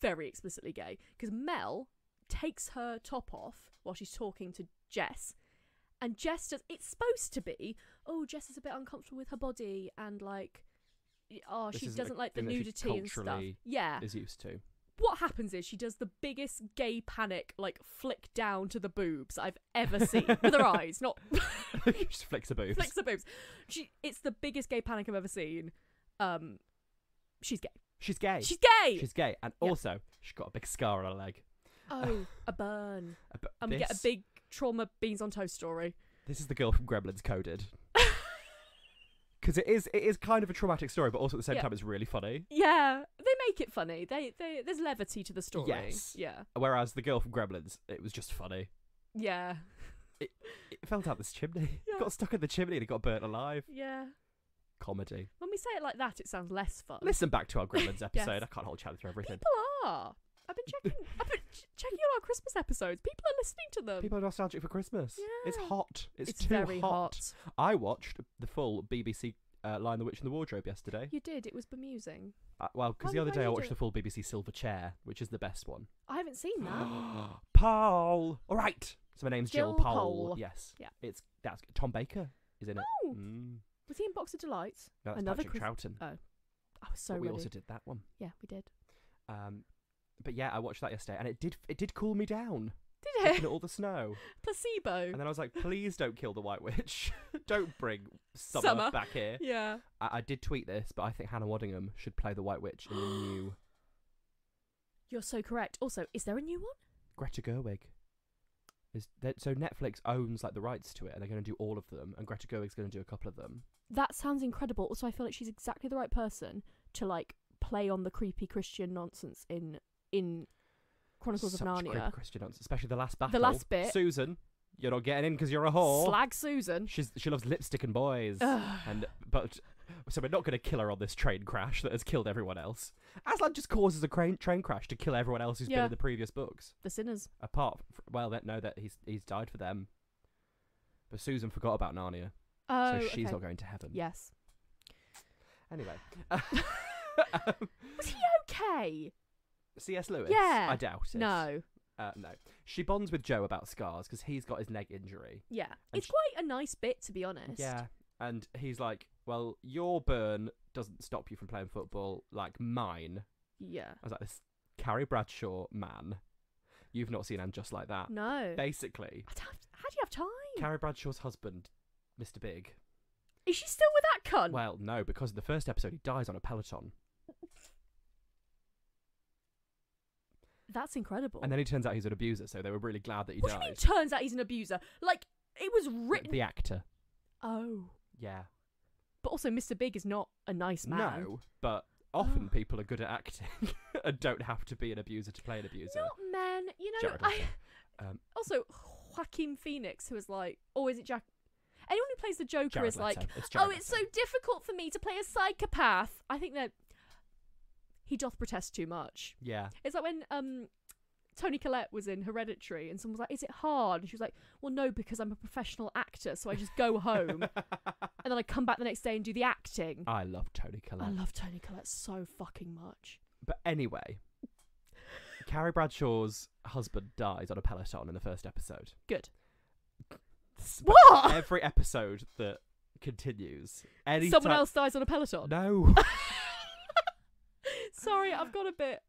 very explicitly gay, because Mel takes her top off while she's talking to Jess, and Jess does. It's supposed to be, oh, Jess is a bit uncomfortable with her body, and like, oh, This she isn't doesn't a like the thing that she nudity and stuff. culturally Yeah. Is used to. What happens is she does the biggest gay panic, like flick down to the boobs I've ever seen with her eyes, not Just flicks her boobs. flicks the boobs. It's the biggest gay panic I've ever seen. She's gay. She's gay. She's gay. She's gay, and Yeah. also she's got a big scar on her leg. Oh, a burn. And we get a This- big trauma beans on toast story. This is the girl from Gremlins coded. Because it is kind of a traumatic story, but also at the same Yeah. time it's really funny. Yeah, they make it funny. There's levity to the story. Yes. Yeah. Whereas the girl from Gremlins, it was just funny. Yeah. It fell down this chimney. Yeah. Got stuck in the chimney and it got burnt alive. Yeah. Comedy. When we say it like that, it sounds less fun. Listen back to our Gremlins episode. Yes. I can't hold channel through everything. People are. I've been checking out our Christmas episodes. People are listening to them. People are nostalgic for Christmas. It's Yeah. hot. It's too very hot. I watched the full BBC Lion, the Witch and the Wardrobe yesterday. You did. It was bemusing. Well, because Why the other did day I you watched do the it? full BBC Silver Chair, which is the best one. I haven't seen that. Paul. All right. So my name's Jill Jill Pole. Pole. Yes. Yeah. That's Tom Baker is in it. Oh. Was he in Box of Delights? No, that's Another Patrick Troughton. I was so But we ready. also did that one. Yeah, we did. But yeah, I watched that yesterday, and it did cool me down. Did Looking it? at all the snow, Placebo. and then I was like, please don't kill the White Witch. Don't bring Summer. summer back here. Yeah. I did tweet this, but I think Hannah Waddingham should play the White Witch in the new You're so correct. Also, is there a new one? Greta Gerwig. So Netflix owns like the rights to it, and they're going to do all of them, and Greta Gerwig's going to do a couple of them. That sounds incredible. Also, I feel like she's exactly the right person to like play on the creepy Christian nonsense in Chronicles Such of Narnia. creepy Christian nonsense, especially the last battle. The last bit. Susan, you're not getting in because you're a whore. Slag Susan. She loves lipstick and boys. Ugh. So we're not going to kill her on this train crash that has killed everyone else. Aslan just causes a train crash to kill everyone else who's been Yeah. in the previous books. The sinners. Apart, that he's died for them. But Susan forgot about Narnia, Oh, so she's okay. not going to heaven. Yes. Anyway, Was he okay? C.S. Lewis. Yeah. I doubt it. No. No. She bonds with Joe about scars because he's got his leg injury. Yeah. And It's quite a nice bit, to be honest. Yeah. And he's like, well, your burn doesn't stop you from playing football like mine. Yeah. I was like, this Carrie Bradshaw man. You've not seen And Just Like That. No. Basically, How do you have time? Carrie Bradshaw's husband, Mr. Big. Is she still with that cunt? Well, no, because in the first episode he dies on a Peloton. That's incredible. And then he turns out he's an abuser, so they were really glad that he What do you mean died. turns out he's an abuser? Like, it was written... The actor. Oh. Yeah. But also, Mr. Big is not a nice man. No, but often Oh. people are good at acting and don't have to be an abuser to play an abuser. Not men. You know, Jared Leto. Also, Joaquin Phoenix, who is like... Or is it Jack... Anyone who plays the Joker Jared is like, Leto. It's Jared it's so Leto. difficult for me to play a psychopath. I think that he doth protest too much. Yeah. It's like when Toni Collette was in Hereditary and someone was like, is it hard? And she was like, well, no, because I'm a professional actor, so I just go home and then I come back the next day and do the acting. I love Toni Collette. I love Toni Collette so fucking much. But anyway, Carrie Bradshaw's husband dies on a Peloton in the first episode. Good. But What? every episode that continues, Someone else dies on a Peloton. No. Sorry, I've got a bit.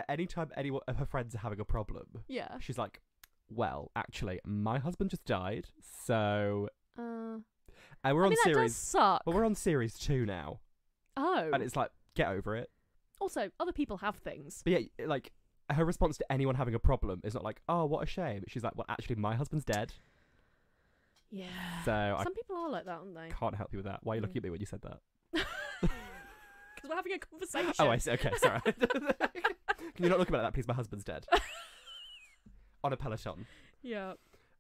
Anytime any of her friends are having a problem, Yeah. she's like, well, actually, my husband just died, so... and we're on that series... does suck. Well, we're on series 2 now. Oh. And it's like, get over it. Also, other people have things. But yeah, like, her response to anyone having a problem is not like, oh, what a shame. She's like, well, actually, my husband's dead. Yeah. So Some people are like that, aren't they? can't help you with that. Why are you looking at me when you said that? Because we're having a conversation. Oh, I see. Okay, sorry. Can you not look about that, please? My husband's dead. On a Peloton. Yeah.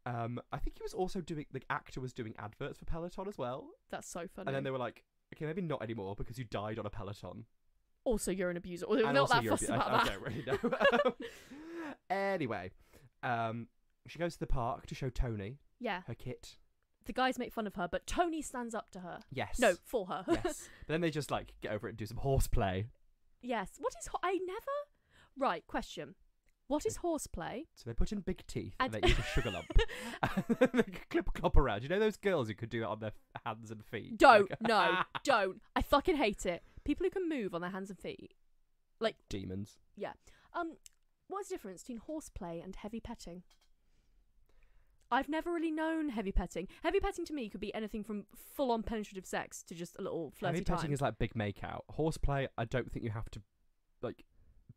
I think he was also doing, the actor was doing adverts for Peloton as well. That's so funny. And then they were like, okay, maybe not anymore because you died on a Peloton. Also, you're an abuser. Well, And not also that you're fussed I about that. don't really know. Anyway, she goes to the park to show Tony Yeah. her kit. The guys make fun of her, but Tony stands up to her. Yes. No, for her. Yes. But then they just like get over it and do some horseplay. Yes. What is... I never... Right, question. What is horseplay? So they put in big teeth and And- they eat a sugar lump. And they clop around. You know those girls who could do it on their hands and feet? Don't. Like- No. Don't. I fucking hate it. People who can move on their hands and feet. Demons. What's the difference between horseplay and heavy petting? I've never really known heavy petting. Heavy petting to me could be anything from full-on penetrative sex to just a little flirty Heavy time. petting is like big makeout. Horseplay, I don't think you have to, like,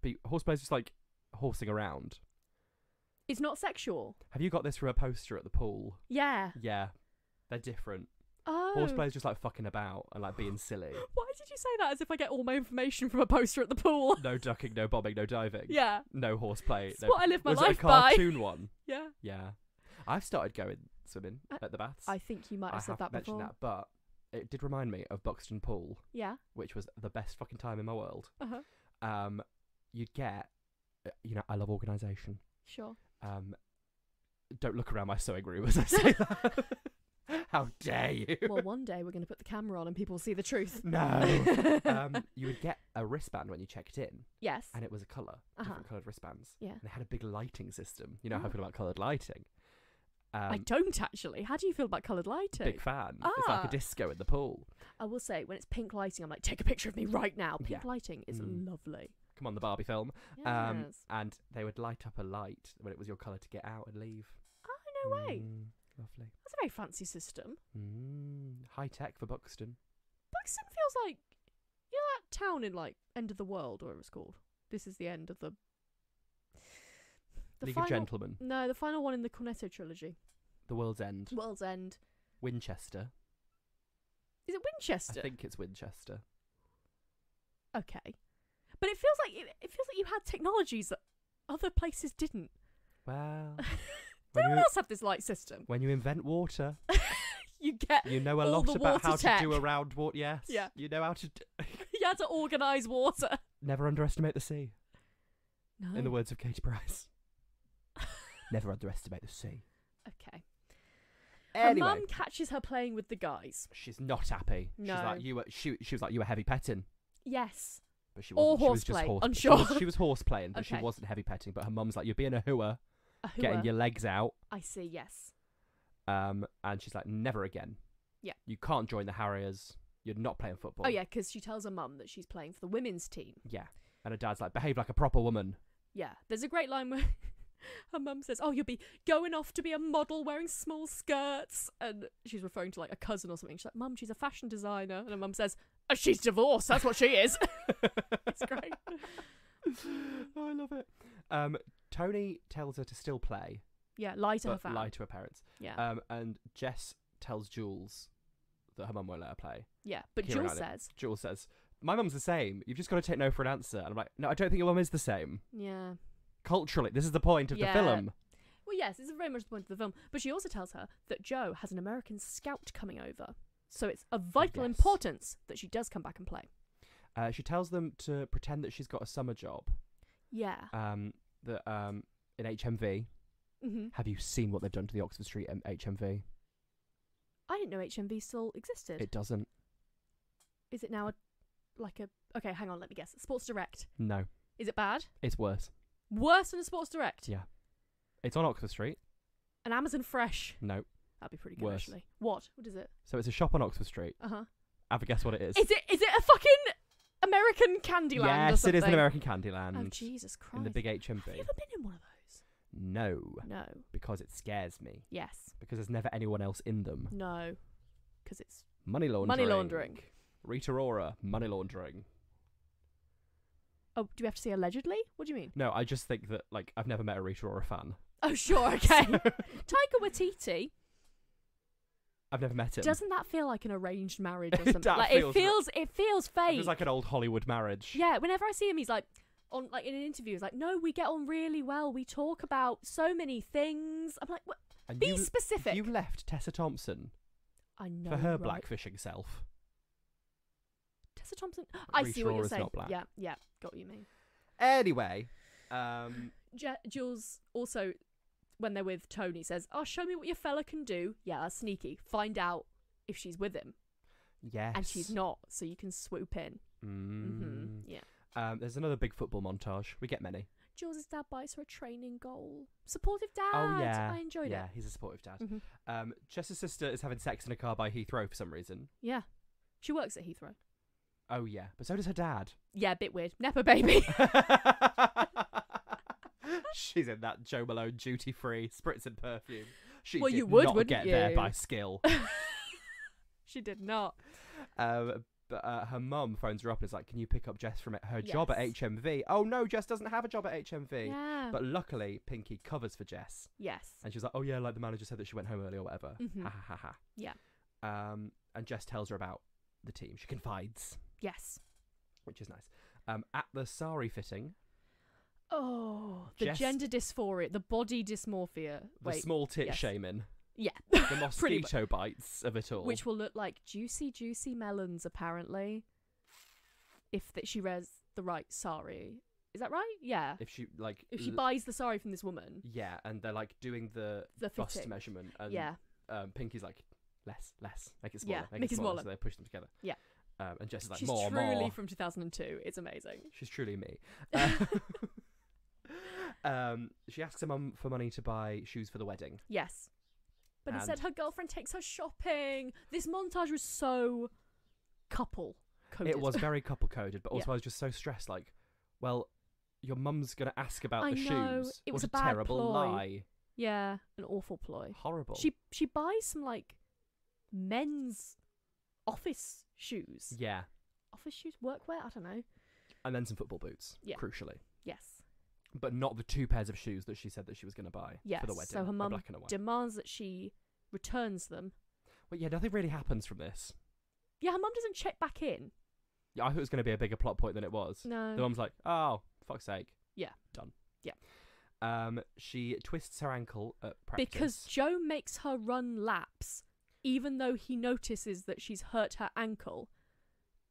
be... Horseplay is just like horsing around. It's not sexual. Have you got this from a poster at the pool? Yeah. Yeah. They're different. Oh. Horseplay is just like fucking about and like being silly. Why did you say that as if I get all my information from a poster at the pool? No ducking, no bobbing, no diving. Yeah. No horseplay. It's No... what I live my Was life it a by. cartoon one? Yeah. Yeah. I've started going swimming at the baths. I think you might have said that mentioned before. that, but it did remind me of Buxton Pool, Yeah. which was the best fucking time in my world. Uh-huh. You'd get, I love organisation. Sure. Don't look around my sewing room as I say that. How dare you? Well, one day we're going to put the camera on and people will see the truth. No. You would get a wristband when you checked in, Yes. and it was a colour, different coloured wristbands. Yeah. And they had a big lighting system. You know how I feel about coloured lighting. I don't actually. How do you feel about coloured lighting? Big fan. It's like Ah. a disco in the pool. I will say, when it's pink lighting, I'm like, take a picture of me right now. Pink Yeah. lighting is Mm. lovely. Come on, the Barbie film. Yes. And they would light up a light when it was your colour to get out and leave. Oh, no way. Lovely. That's a very fancy system. High tech for Buxton. Buxton feels like, you know that town in, like, End of the World, or whatever it's called? This is the end of the League final... of Gentlemen. No, the final one in the Cornetto trilogy. The World's End. World's End. Winchester. Is it Winchester? I think it's Winchester. Okay. But it feels like you had technologies that other places didn't. Well, Don't else have this light system. when you invent water, You get you know a all lot the about water how tech. to do around water. Yes. Yeah. You know how to. you had to organise water. Never underestimate the sea. No. In the words of Katie Price. Never underestimate the sea. Okay. Anyway, Her mum catches her playing with the guys. she's not happy. No. She's like she was like, you were heavy petting. Yes. But she Or wasn't. She was just horseplay, horse. unsure. She was horse playing, but she Okay. wasn't heavy petting. But her mum's like, you're being a hooer, A hooer. getting your legs out. I see, yes. And she's like, never again. Yeah. You can't join the Harriers. You're not playing football. Oh, yeah, because she tells her mum that she's playing for the women's team. Yeah. And her dad's like, behave like a proper woman. Yeah. There's a great line where her mum says, oh, you'll be going off to be a model wearing small skirts. And she's referring to, like, a cousin or something. She's like, Mum, she's a fashion designer. And her mum says, oh, she's divorced. That's what she is. It's great. Oh, I love it. Tony tells her to still play. Yeah, lie to her but family. lie to her parents. Yeah. And Jess tells Jules that her mum won't let her play. Yeah, but Kieran Jules had it. says... Jules says, my mum's the same. You've just got to take no for an answer. And I'm like, no, I don't think your mum is the same. Yeah. Culturally, this is the point of the film. Well, yes, this is very much the point of the film. But she also tells her that Joe has an American scout coming over. So it's of vital Yes. importance that she does come back and play. She tells them to pretend that she's got a summer job. Yeah. In HMV. Mm-hmm. Have you seen what they've done to the Oxford Street HMV? I didn't know HMV still existed. It doesn't. Is it now okay, hang on, let me guess. Sports Direct. No. Is it bad? It's worse. Worse than a Sports Direct? Yeah. It's on Oxford Street. An Amazon Fresh? No. That'd be pretty good, Worse. actually. What? What is it? So it's a shop on Oxford Street. Uh-huh. Have a guess what it is. Is it a fucking American Candyland or Yes, something? it is an American Candyland. Oh, Jesus Christ. In the big HMV. Have you ever been in one of those? No. No. Because it scares me. Yes. Because there's never anyone else in them. No. Because it's Money laundering. money laundering. Rita Ora, money laundering. Oh, do we have to say allegedly? What do you mean? No, I just think that, like, I've never met a Rita Ora fan. Oh, sure, okay. Taika Waititi. I've never met him. Doesn't that feel like an arranged marriage or something? That Like feels it feels fake. It feels like an old Hollywood marriage. Yeah, whenever I see him, he's like on like in an interview. He's like, "No, we get on really well. We talk about so many things." I'm like, "What? And Be specific." You left Tessa Thompson I know for her right? blackfishing self. Tessa Thompson. I Rita see what you're Ora's saying. not black. Yeah, got what you mean. Anyway, Jules also, when they're with Tony, says, "Oh, show me what your fella can do." Yeah, that's sneaky. Find out if she's with him, yes, and she's not, so you can swoop in. Yeah. There's another big football montage. We get many. Jules' dad buys her a training goal. Supportive dad. Oh yeah, I enjoyed it. Yeah, he's a supportive dad. Mm-hmm. Jess's sister is having sex in a car by Heathrow for some reason. Yeah, she works at Heathrow. Oh yeah, but so does her dad. Yeah, a bit weird. Nepo baby. She's in that Joe Malone duty free spritzing perfume. She Well, did you would, not wouldn't get you? there by skill. She did not. But her mum phones her up and is like, "Can you pick up Jess from her job at Yes. HMV?" Oh no, Jess doesn't have a job at HMV. Yeah. But luckily, Pinky covers for Jess, Yes. and she's like, "Oh yeah, like the manager said that she went home early or whatever." Mhm. Ha ha ha ha. Yeah. And Jess tells her about the team. She confides, Yes. which is nice. At the sari fitting, Oh, the Jess- gender dysphoria, the body dysmorphia. the small tit yes. shaming, Yeah. the Pretty mosquito bites of it all. Which will look like juicy melons, apparently. If she wears the right sari. Is that right? Yeah. if she If she buys the sari from this woman. yeah, and they're like doing the bust fitting. measurement, and Yeah. Pinky's like, less, make it smaller, Yeah, make it smaller. So they push them together. Yeah. And Jess is like, She's more. truly from 2002. It's amazing. She's truly me. She asks her mum for money to buy shoes for the wedding. Yes. But And- instead her girlfriend takes her shopping. This montage was so couple coded. It was very couple coded, but also Yeah. I was just so stressed. Like, well, your mum's gonna ask about I the know, shoes. it was what a bad terrible ploy. lie. Yeah, an awful ploy. Horrible. She buys some like men's office shoes. Yeah, Office shoes, workwear, I don't know. and then some football boots. Yeah. Crucially, Yes. but not the 2 pairs of shoes that she said that she was gonna buy Yes. for the wedding. So her a mum black and a white. demands that she returns them. Well, yeah, nothing really happens from this. Yeah, her mum doesn't check back in. Yeah, I thought it was gonna be a bigger plot point than it was. No. The mum's like, "Oh, fuck's sake." Yeah. Done. Yeah. She twists her ankle at practice. Because Joe makes her run laps, even though he notices that she's hurt her ankle.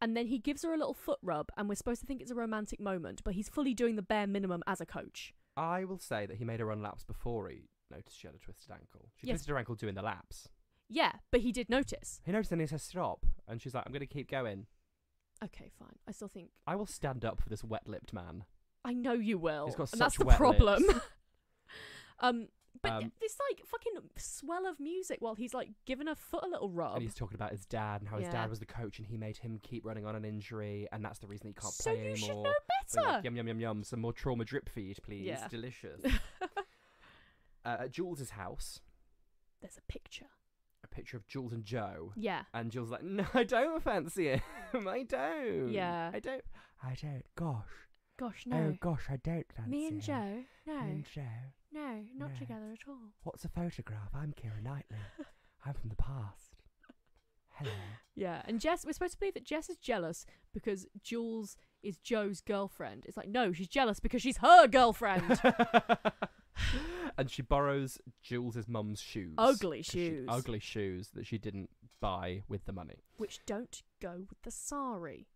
And then he gives her a little foot rub, and we're supposed to think it's a romantic moment, but he's fully doing the bare minimum as a coach. I will say that he made her run laps before he noticed she had a twisted ankle. She Yes. twisted her ankle doing the laps. Yeah, but he did notice. He noticed and he says stop, and she's like, "I'm going to keep going." Okay, fine. I still think... I will stand up for this wet-lipped man. I know you will. He's got and that's such the wet problem. lips. But this like fucking swell of music while he's like giving her foot a little rub. And he's talking about his dad and how his Yeah. dad was the coach and he made him keep running on an injury, and that's the reason he can't So play you should anymore. know They're better. like, yum, yum, yum, yum. Some more trauma drip feed, please. Yeah. Delicious. At Jules' house, There's a picture. a picture of Jules and Joe. Yeah. And Jules like, "No, I don't fancy him. I don't. Yeah. I don't. Gosh. Gosh, no. Oh, gosh, I don't fancy Me and him. Joe? No. Me and Joe. No, not No. together at all. What's a photograph? I'm Keira Knightley. I'm from the past. Hello." Yeah, and Jess, we're supposed to believe that Jess is jealous because Jules is Joe's girlfriend. It's like, no, she's jealous because she's her girlfriend. And she borrows Jules' mum's shoes. Ugly shoes. Ugly shoes that she didn't buy with the money. Which don't go with the sari.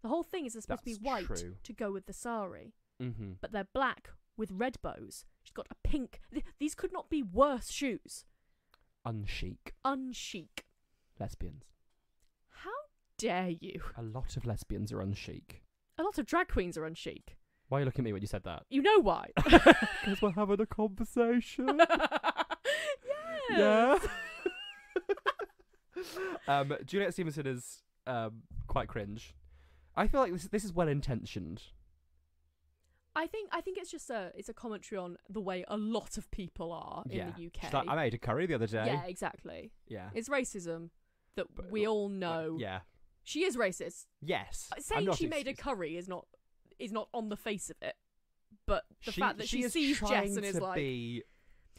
The whole thing is they're supposed to be That's white true. to go with the sari, Mm-hmm. but they're black with red bows. She's got a pink. These could not be worse shoes. Unchic. Unchic. Lesbians. How dare you? A lot of lesbians are unchic. A lot of drag queens are unchic. Why are you looking at me when you said that? You know why? Because we're having a conversation. Yes. Yeah. Juliette Stevenson is quite cringe. I feel like this is well intentioned. I think it's just it's a commentary on the way a lot of people are in the UK. She's like, I made a curry the other day. Yeah, exactly. Yeah. It's racism that we all know. Yeah. She is racist. Yes. Saying she made a curry is not on the face of it. But the fact that she sees Jess and is like... She's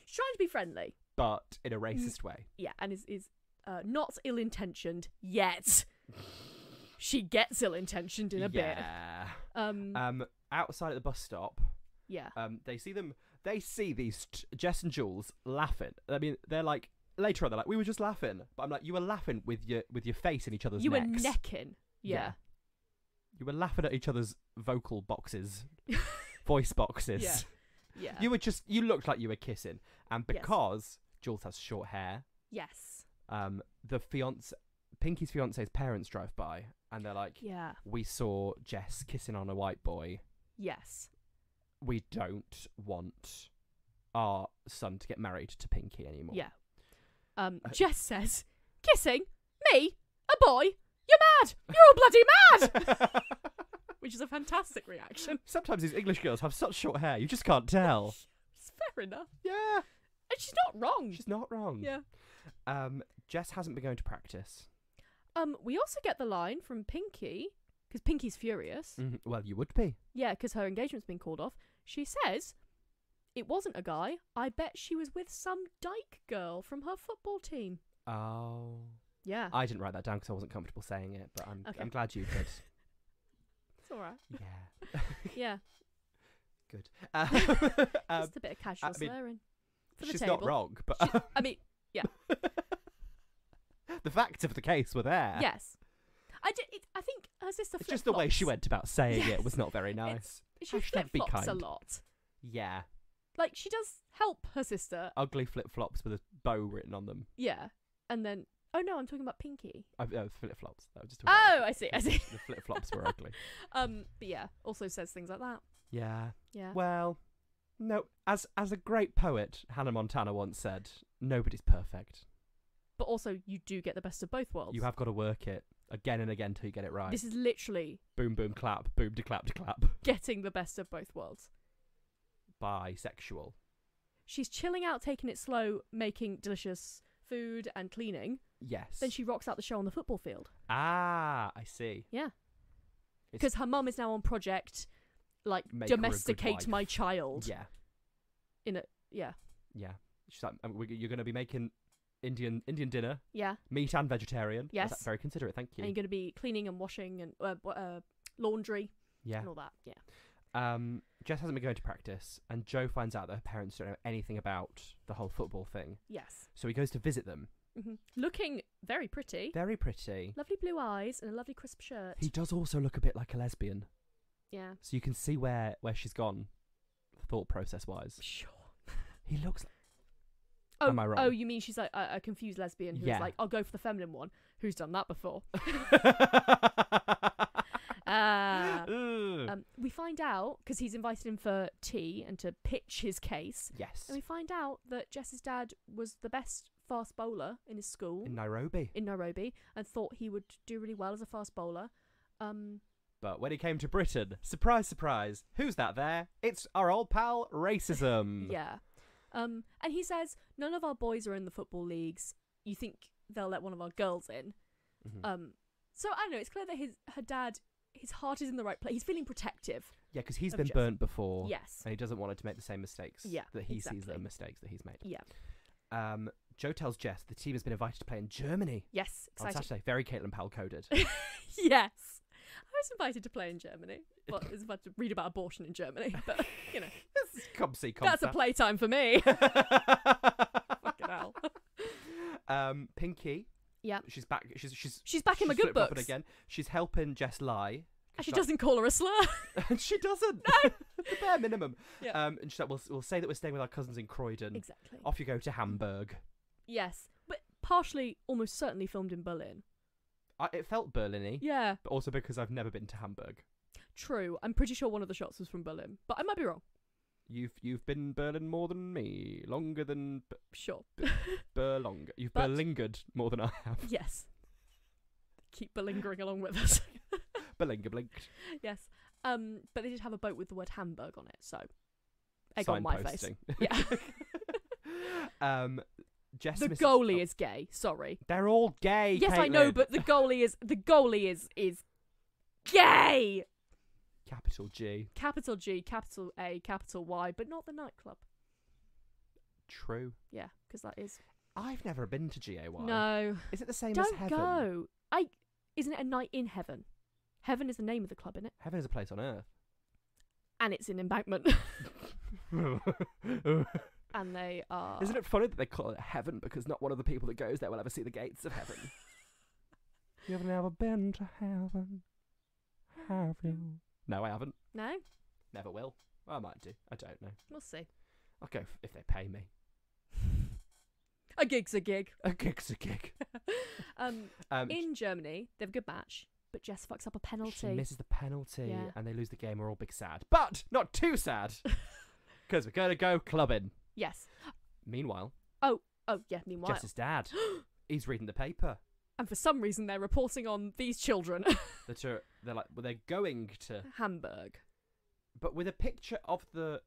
trying to be friendly. But in a racist way. Yeah, and is not ill-intentioned yet. She gets ill-intentioned in a bit. Outside at the bus stop. Yeah. They see these Jess and Jules laughing. I mean, they're like, later on, they're like, we were just laughing. But I'm like, you were laughing with your face in each other's necks. You were necking. Yeah. You were laughing at each other's vocal boxes. Voice boxes. Yeah. Yeah. You looked like you were kissing. And because Jules has short hair. Yes. Pinky's fiance's parents drive by and they're like, yeah, we saw Jess kissing on a white boy. Yes. We don't want our son to get married to Pinky anymore. Yeah. Jess says, kissing? Me? A boy? You're mad! You're all bloody mad! Which is a fantastic reaction. Sometimes these English girls have such short hair, you just can't tell. It's fair enough. Yeah. And she's not wrong. She's not wrong. Yeah. Jess hasn't been going to practice. We also get the line from Pinky, because Pinky's furious. Mm-hmm. Well, you would be. Yeah, because her engagement's been called off. She says, it wasn't a guy. I bet she was with some dyke girl from her football team. Oh. Yeah. I didn't write that down because I wasn't comfortable saying it, but I'm glad you did. It's all right. Yeah. Yeah. Good. Just a bit of casual swearing. For the she's table. Not wrong, but... yeah. The facts of the case were there. Yes. I think her sister flip-flops. Just the way she went about saying it was not very nice. She flip-flops a lot. Yeah. Like, she does help her sister. Ugly flip-flops with a bow written on them. Yeah. And then... Oh, no, I'm talking about Pinky. Flip-flops. That was just I see. The flip-flops were ugly. But yeah, also says things like that. Yeah. Yeah. Well, no. As a great poet, Hannah Montana once said, nobody's perfect. But also, you do get the best of both worlds. You have got to work it again and again till you get it right. This is literally... Boom, boom, clap. Boom, de clap, de clap. Getting the best of both worlds. Bisexual. She's chilling out, taking it slow, making delicious food and cleaning. Yes. Then she rocks out the show on the football field. Ah, I see. Yeah. Because her mum is now on project, like, domesticate my child. Yeah. Yeah. Yeah. She's like, you're going to be making Indian dinner. Yeah. Meat and vegetarian. Yes. That's very considerate, thank you. And you're going to be cleaning and washing and laundry. Yeah. And all that, yeah. Jess hasn't been going to practice, and Joe finds out that her parents don't know anything about the whole football thing. Yes. So he goes to visit them. Mm-hmm. Looking very pretty. Very pretty. Lovely blue eyes and a lovely crisp shirt. He does also look a bit like a lesbian. Yeah. So you can see where she's gone, thought process-wise. Sure. He looks like... Oh, am I wrong? Oh, you mean she's like a confused lesbian who's like, I'll go for the feminine one. Who's done that before? We find out, because he's invited him for tea and to pitch his case. Yes. And we find out that Jess's dad was the best fast bowler in his school. In Nairobi. And thought he would do really well as a fast bowler. But when he came to Britain, surprise, surprise, who's that there? It's our old pal, racism. Yeah. And he says, none of our boys are in the football leagues. You think they'll let one of our girls in? Mm-hmm. So I don't know. It's clear that her dad, his heart is in the right place. He's feeling protective. Yeah, because he's been burnt before. Yes. And he doesn't want her to make the same mistakes. Yeah, that he sees the mistakes that he's made. Yeah. Joe tells Jess the team has been invited to play in Germany. Yes, exciting. On Saturday. Very Caitlin Powell coded. Yes. I was invited to play in Germany. Well, I was about to read about abortion in Germany, but, you know. Come see, that's a playtime for me. Fucking hell. Pinky. Yeah. She's back. She's back in the good books again. She's helping Jess lie. And she doesn't call her a slur. And she doesn't. No. The bare minimum. Yeah. And she's like, we'll say that we're staying with our cousins in Croydon. Exactly. Off you go to Hamburg. Yes. But partially, almost certainly filmed in Berlin. It felt Berlin-y. Yeah. But also because I've never been to Hamburg. True. I'm pretty sure one of the shots was from Berlin. But I might be wrong. You've been Berlin more than me. Longer than... Sure. Berlonger. You've berlingered more than I have. Yes. Keep berlingering along with us. Belinga blinked. Yes. But they did have a boat with the word Hamburg on it, so egg on my face. Signposting. Yeah. Jess The misses- goalie is gay. Sorry. They're all gay. Yes, I know, Caitlin. but the goalie is gay. Capital G. Capital G, capital A, capital Y, but not the nightclub. True. Yeah, because that is. I've never been to GAY. No. Is it the same as Don't heaven? go. Isn't it a night in heaven? Heaven is the name of the club, isn't it? Heaven is a place on earth. And it's in Embankment. And they are. Isn't it funny that they call it heaven because not one of the people that goes there will ever see the gates of heaven? You've never been to heaven, have you? No, I haven't. No? Never will. Well, I might do. I don't know. We'll see. I'll go if they pay me. A gig's a gig. A gig's a gig. In Germany, they have a good match, but Jess fucks up a penalty. She misses the penalty Yeah. and they lose the game. We're all big sad. But not too sad because we're going to go clubbing. Yes. Meanwhile, Oh, yeah, meanwhile. Jess's dad, he's reading the paper. And for some reason, they're reporting on these children. They're like, well, they're going to Hamburg. but with a picture of the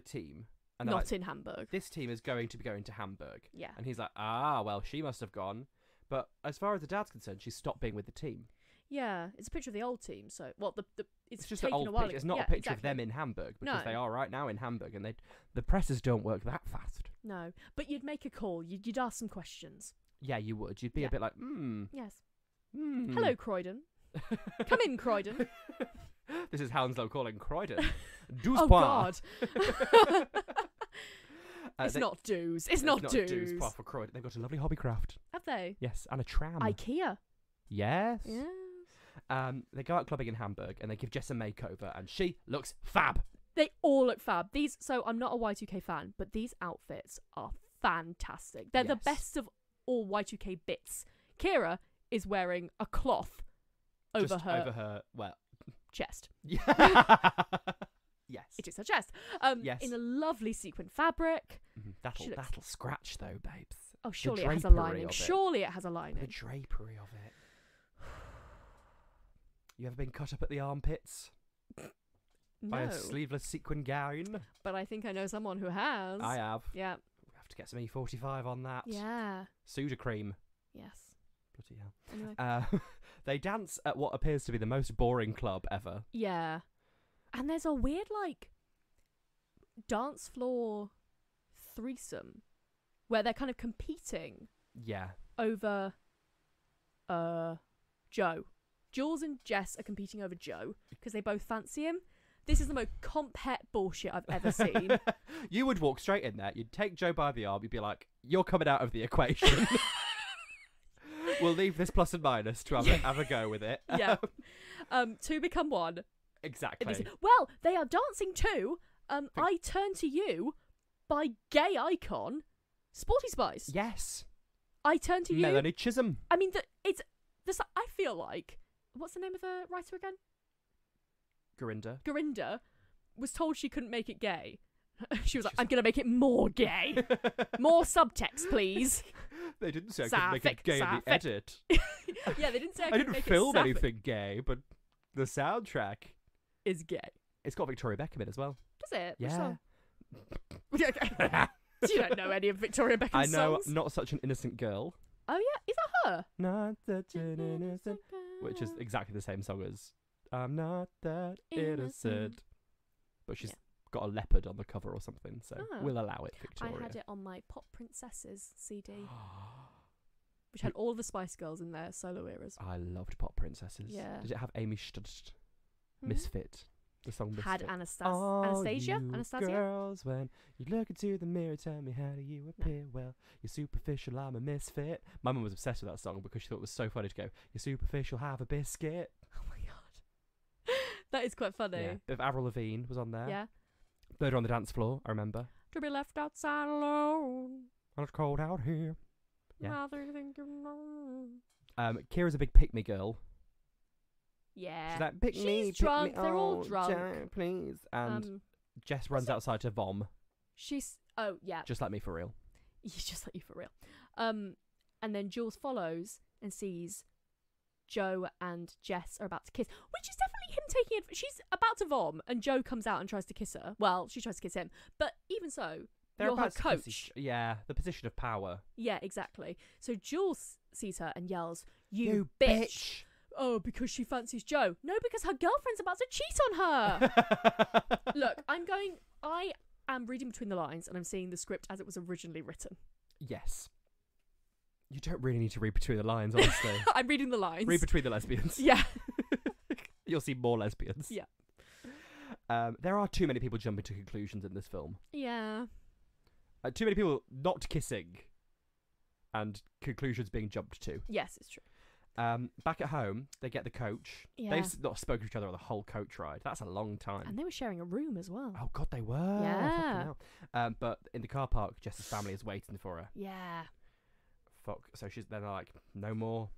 team. And they're Not like, in Hamburg. this team is going to be going to Hamburg. Yeah. And he's like, well, she must have gone. But as far as the dad's concerned, she's stopped being with the team. Yeah, it's a picture of the old team. So, well, it's just an taken old a while picture. ago. It's not Yeah, a picture exactly. of them in Hamburg because No. they are right now in Hamburg, and the presses don't work that fast. No, but you'd make a call. You'd ask some questions. Yeah, you would. You'd be Yeah. a bit like, Yes. hmm. Hello, Croydon. Come in, Croydon. This is Hounslow calling Croydon. 12 Oh, points. God. It's not dues. It's not dues. dues for Croydon. They've got a lovely hobbycraft. Have they? Yes, and a tram. IKEA. Yes. Yeah. They go out clubbing in Hamburg and they give Jess a makeover and she looks fab. They all look fab. So I'm not a Y2K fan, but these outfits are fantastic. They're the Yes. best of all Y2K bits. Kira is wearing a cloth over Just her over her, well, chest. yeah. Yes. It is her chest. Yes. In a lovely sequin fabric. That'll She looks- that'll scratch though, babes. Oh, surely it has a drapery lining. of it. Surely it has a The lining. drapery of it. You ever been cut up at the armpits by a No, sleeveless sequin gown? but I think I know someone who has. I have. Yeah. We have to get some E45 on that. Yeah. Suda cream. Yes. Bloody hell. Anyway. They dance at what appears to be the most boring club ever. Yeah. And there's a weird, dance floor threesome where they're kind of competing Yeah. over Joe. Jules and Jess are competing over Joe because they both fancy him. This is the most comp-het bullshit I've ever seen. You would walk straight in there. You'd take Joe by the arm. You'd be like, "You're coming out of the equation. We'll leave this plus and minus to have a go with it." Yeah. Two become one. Exactly. And they say, well, they are dancing too. I Turn to You by gay icon Sporty Spice. Yes. I Turn to You. Melanie Chisholm. I mean, I feel like, what's the name of the writer again? Gurinder was told she couldn't make it gay. She was like, I'm going to make it more gay. More subtext, please. They didn't say I could make it gay in the sapphic. edit. Yeah, they didn't say I I could didn't make film it sapphic. anything gay, but the soundtrack. Is gay. It's got Victoria Beckham in as well. Does it? Which Yeah. song? Okay. You don't know any of Victoria Beckham's I know songs. Not Such an Innocent Girl. Oh, yeah? Is that her? Not such an innocent. Which is exactly the same song as I'm Not That Innocent. But she's got a leopard on the cover or something, so Oh. we'll allow it, Victoria. I had it on my Pop Princesses CD, which had all the Spice Girls in their solo eras. I loved Pop Princesses. Yeah. Did it have Amy Stutz? Hmm? Misfit. The song Misfit. Had Anastasia. You Anastasia? girls, when you look into the mirror, tell me how do you appear? Well, you're superficial, I'm a misfit. My mum was obsessed with that song because she thought it was so funny to go, you're superficial, have a biscuit. Oh my god. That is quite funny. Yeah. Bit of Avril Lavigne was on there. Yeah. Murder on the Dance Floor, I remember. To be left outside alone. And it's cold out here. Yeah. Now they think you're wrong. Kira's a big pick-me girl. Yeah. She's like, pick me, She's drunk. pick me, They're all oh, drunk. Joe, please. And Jess runs it- outside to vom, She's. Oh, yeah. just like me for real. Just like you for real. And then Jules follows and sees Joe and Jess are about to kiss, which is definitely him taking it. She's about to vom, and Joe comes out and tries to kiss her. Well, she tries to kiss him, but even so, They're you're her about to kiss coach. yeah, the position of power. Yeah, exactly. So Jules sees her and yells, "You bitch!" Oh, because she fancies Joe. No, because her girlfriend's about to cheat on her. Look, I am reading between the lines and I'm seeing the script as it was originally written. Yes. You don't really need to read between the lines, honestly. I'm reading the lines. Read between the lesbians. Yeah. You'll see more lesbians. Yeah. There are too many people jumping to conclusions in this film. Yeah. Too many people not kissing and conclusions being jumped to. Yes, it's true. Back at home, they get the coach. Yeah. They've not spoken to each other on the whole coach ride. That's a long time. And they were sharing a room as well. Oh, God, they were. Yeah. Fucking hell. But in the car park, Jess's family is waiting for her. Yeah. Fuck. So they're like, no more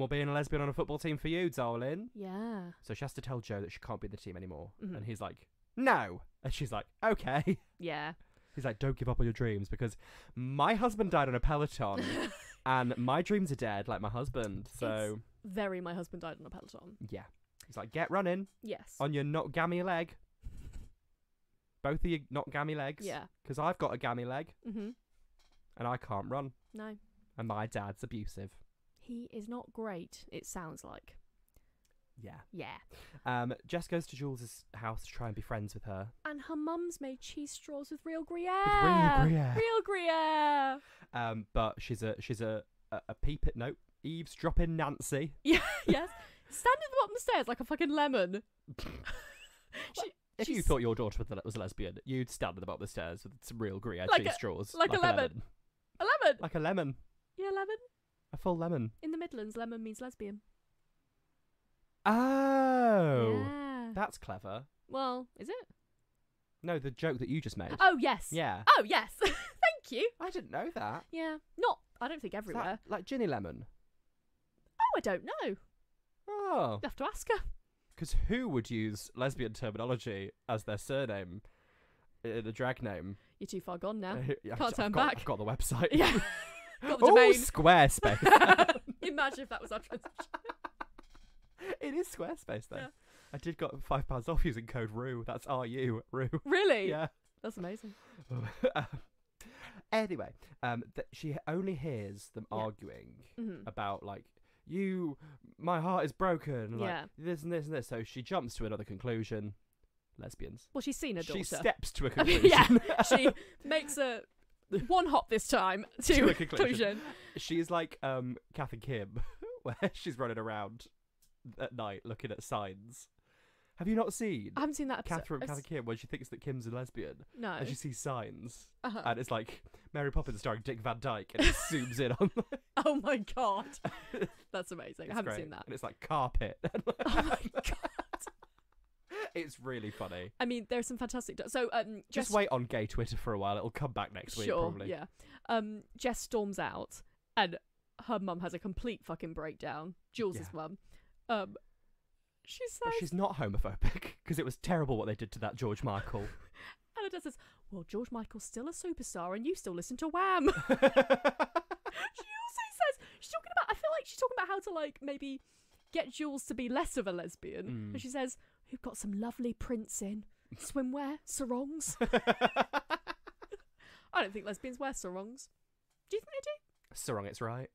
being a lesbian on a football team for you, darling. Yeah. So she has to tell Joe that she can't be in the team anymore. Mhm. And he's like, no. And she's like, okay. Yeah. He's like, don't give up on your dreams because my husband died on a Peloton and my dreams are dead like my husband. So, Very my husband died on a Peloton. yeah. He's like, get running Yes. on your not gammy leg. Both of you not gammy legs. Yeah. Because I've got a gammy leg Mm-hmm. and I can't run. No. And my dad's abusive. He is not great, it sounds like. Yeah. Yeah. Jess goes to Jules' house to try and be friends with her. And her mum's made cheese straws with real Gruyere. With real Gruyere. Real Gruyere. But she's a peep no, eavesdropping Nancy. Yeah, yes. Stand at the bottom of the stairs like a fucking lemon. If you thought your daughter was a lesbian, you'd stand at the bottom of the stairs with some real Gruyere Like cheese a- straws. like a lemon. A lemon. Like a lemon. Yeah, lemon. A full lemon. In the Midlands, lemon means lesbian. Oh. Yeah. That's clever. Well, is it? No, the joke that you just made. Oh, yes. Yeah. Oh, yes. Thank you. I didn't know that. Yeah. Not, I don't think Is everywhere. that like Ginny Lemon? Oh, I don't know. Oh. You'll have to ask her. Because who would use lesbian terminology as their surname in a drag name? You're too far gone now. Yeah, Can't turn back. I've got the website. Yeah. Got the Oh, domain. Squarespace. Imagine if that was our transition. It is Squarespace, though. Yeah. I did got £5 off using code RU. That's RU, RU. Really? Yeah. That's amazing. Anyway, she only hears them arguing about, like, my heart is broken, and like, this and this and this. So she jumps to another conclusion. Lesbians. Well, she's seen her daughter. She steps to a conclusion. Yeah. She makes a one hop this time to a conclusion. conclusion. She's like Kath and Kim, where she's running around at night looking at signs. Have you not seen I haven't seen that episode. Kath and Kim when she thinks that Kim's a lesbian No. and she sees signs Uh-huh. and it's like Mary Poppins starring Dick Van Dyke and it zooms in on Oh my god. That's amazing. I haven't great. seen that. And it's like carpet. Oh my god. It's really funny. I mean, there's some fantastic. So, Just wait on gay Twitter for a while. It'll come back next week, sure, probably. yeah. Jess storms out, and her mum has a complete fucking breakdown. Jules's mum. She says, But she's not homophobic because it was terrible what they did to that George Michael. and her dad says, "Well, George Michael's still a superstar, and you still listen to Wham." She also says she's talking about. I feel like she's talking about how to like maybe get Jules to be less of a lesbian, and she says, "Who've got some lovely prints in swimwear, sarongs." I don't think lesbians wear sarongs. Do you think they do? Sarong, it's right.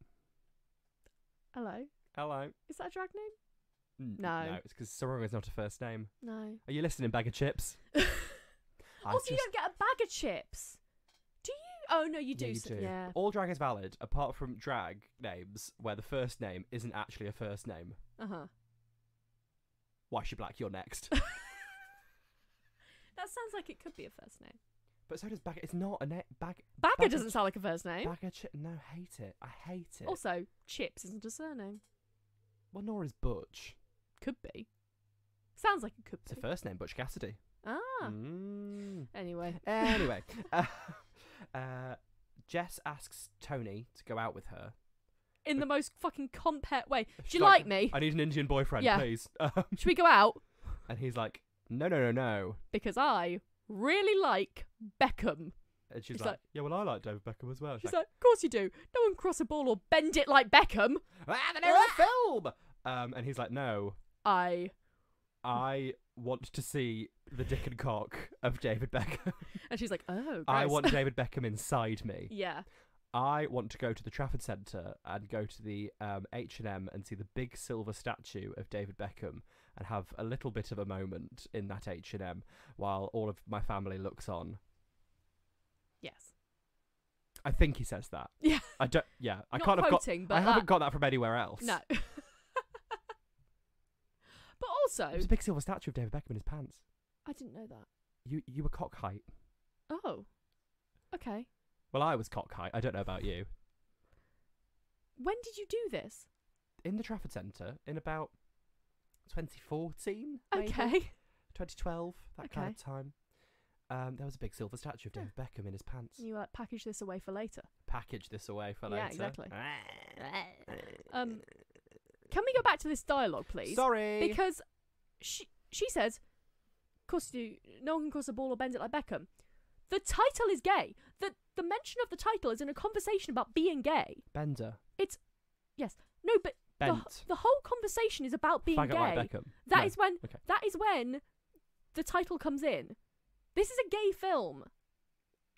Hello, Hello. is that a drag name? No, No. it's because Sarong is not a first name. No. Are you listening, bag of chips? Also, you don't get a bag of chips. Do you? Oh no, you do. You so- do. Yeah. All drag is valid, apart from drag names where the first name isn't actually a first name. Uh-huh. Why she black? You're next. That sounds like it could be a first name. But so does bag. It's not a bag. Bagger doesn't sound like a first name. Bag of chips. No, hate it. I hate it. Also, Chips isn't a surname. Well, nor is Butch. Could be. Sounds like it could It's a be. first name, Butch Cassidy. Ah. Mm. Anyway. Anyway, Jess asks Tony to go out with her. In the most fucking compet way. Do She's you like me? I need an Indian boyfriend, Yeah. please. Should we go out? And he's like, no. Because I really like Beckham. And she's He's like, like- yeah, well, I like David Beckham as well. She's like, of course you do. No one cross a ball or bend it like Beckham. the name of the film! And he's like, no, I want to see the dick and cock of David Beckham. And she's like, oh, gross. I want David Beckham inside me. Yeah. I want to go to the Trafford Centre and go to the H&M and see the big silver statue of David Beckham and have a little bit of a moment in that H&M while all of my family looks on. Yes. I think he says that. Yeah. I don't. Yeah, I Not can't have got. quoting, but I haven't got that from anywhere else. No. But also, There's a big silver statue of David Beckham in his pants. I didn't know that. You were cock height. Oh. Okay. Well, I was cock height. I don't know about you. When did you do this? In the Trafford Centre in about 2014, maybe? Okay. 2012, that kind Okay. of time. There was a big silver statue of David Beckham in his pants. You package this away for later. Package this away for later. Yeah, exactly. Can we go back to this dialogue, please? Sorry. Because she says, "Of course you. No one can cross a ball or bend it like Beckham." The title is gay. The mention of the title is in a conversation about being gay. Bender. Yes. No, but Bent. the whole conversation is about being Faggot gay. like Beckham. That No. is when Okay. that is when the title comes in. This is a gay film.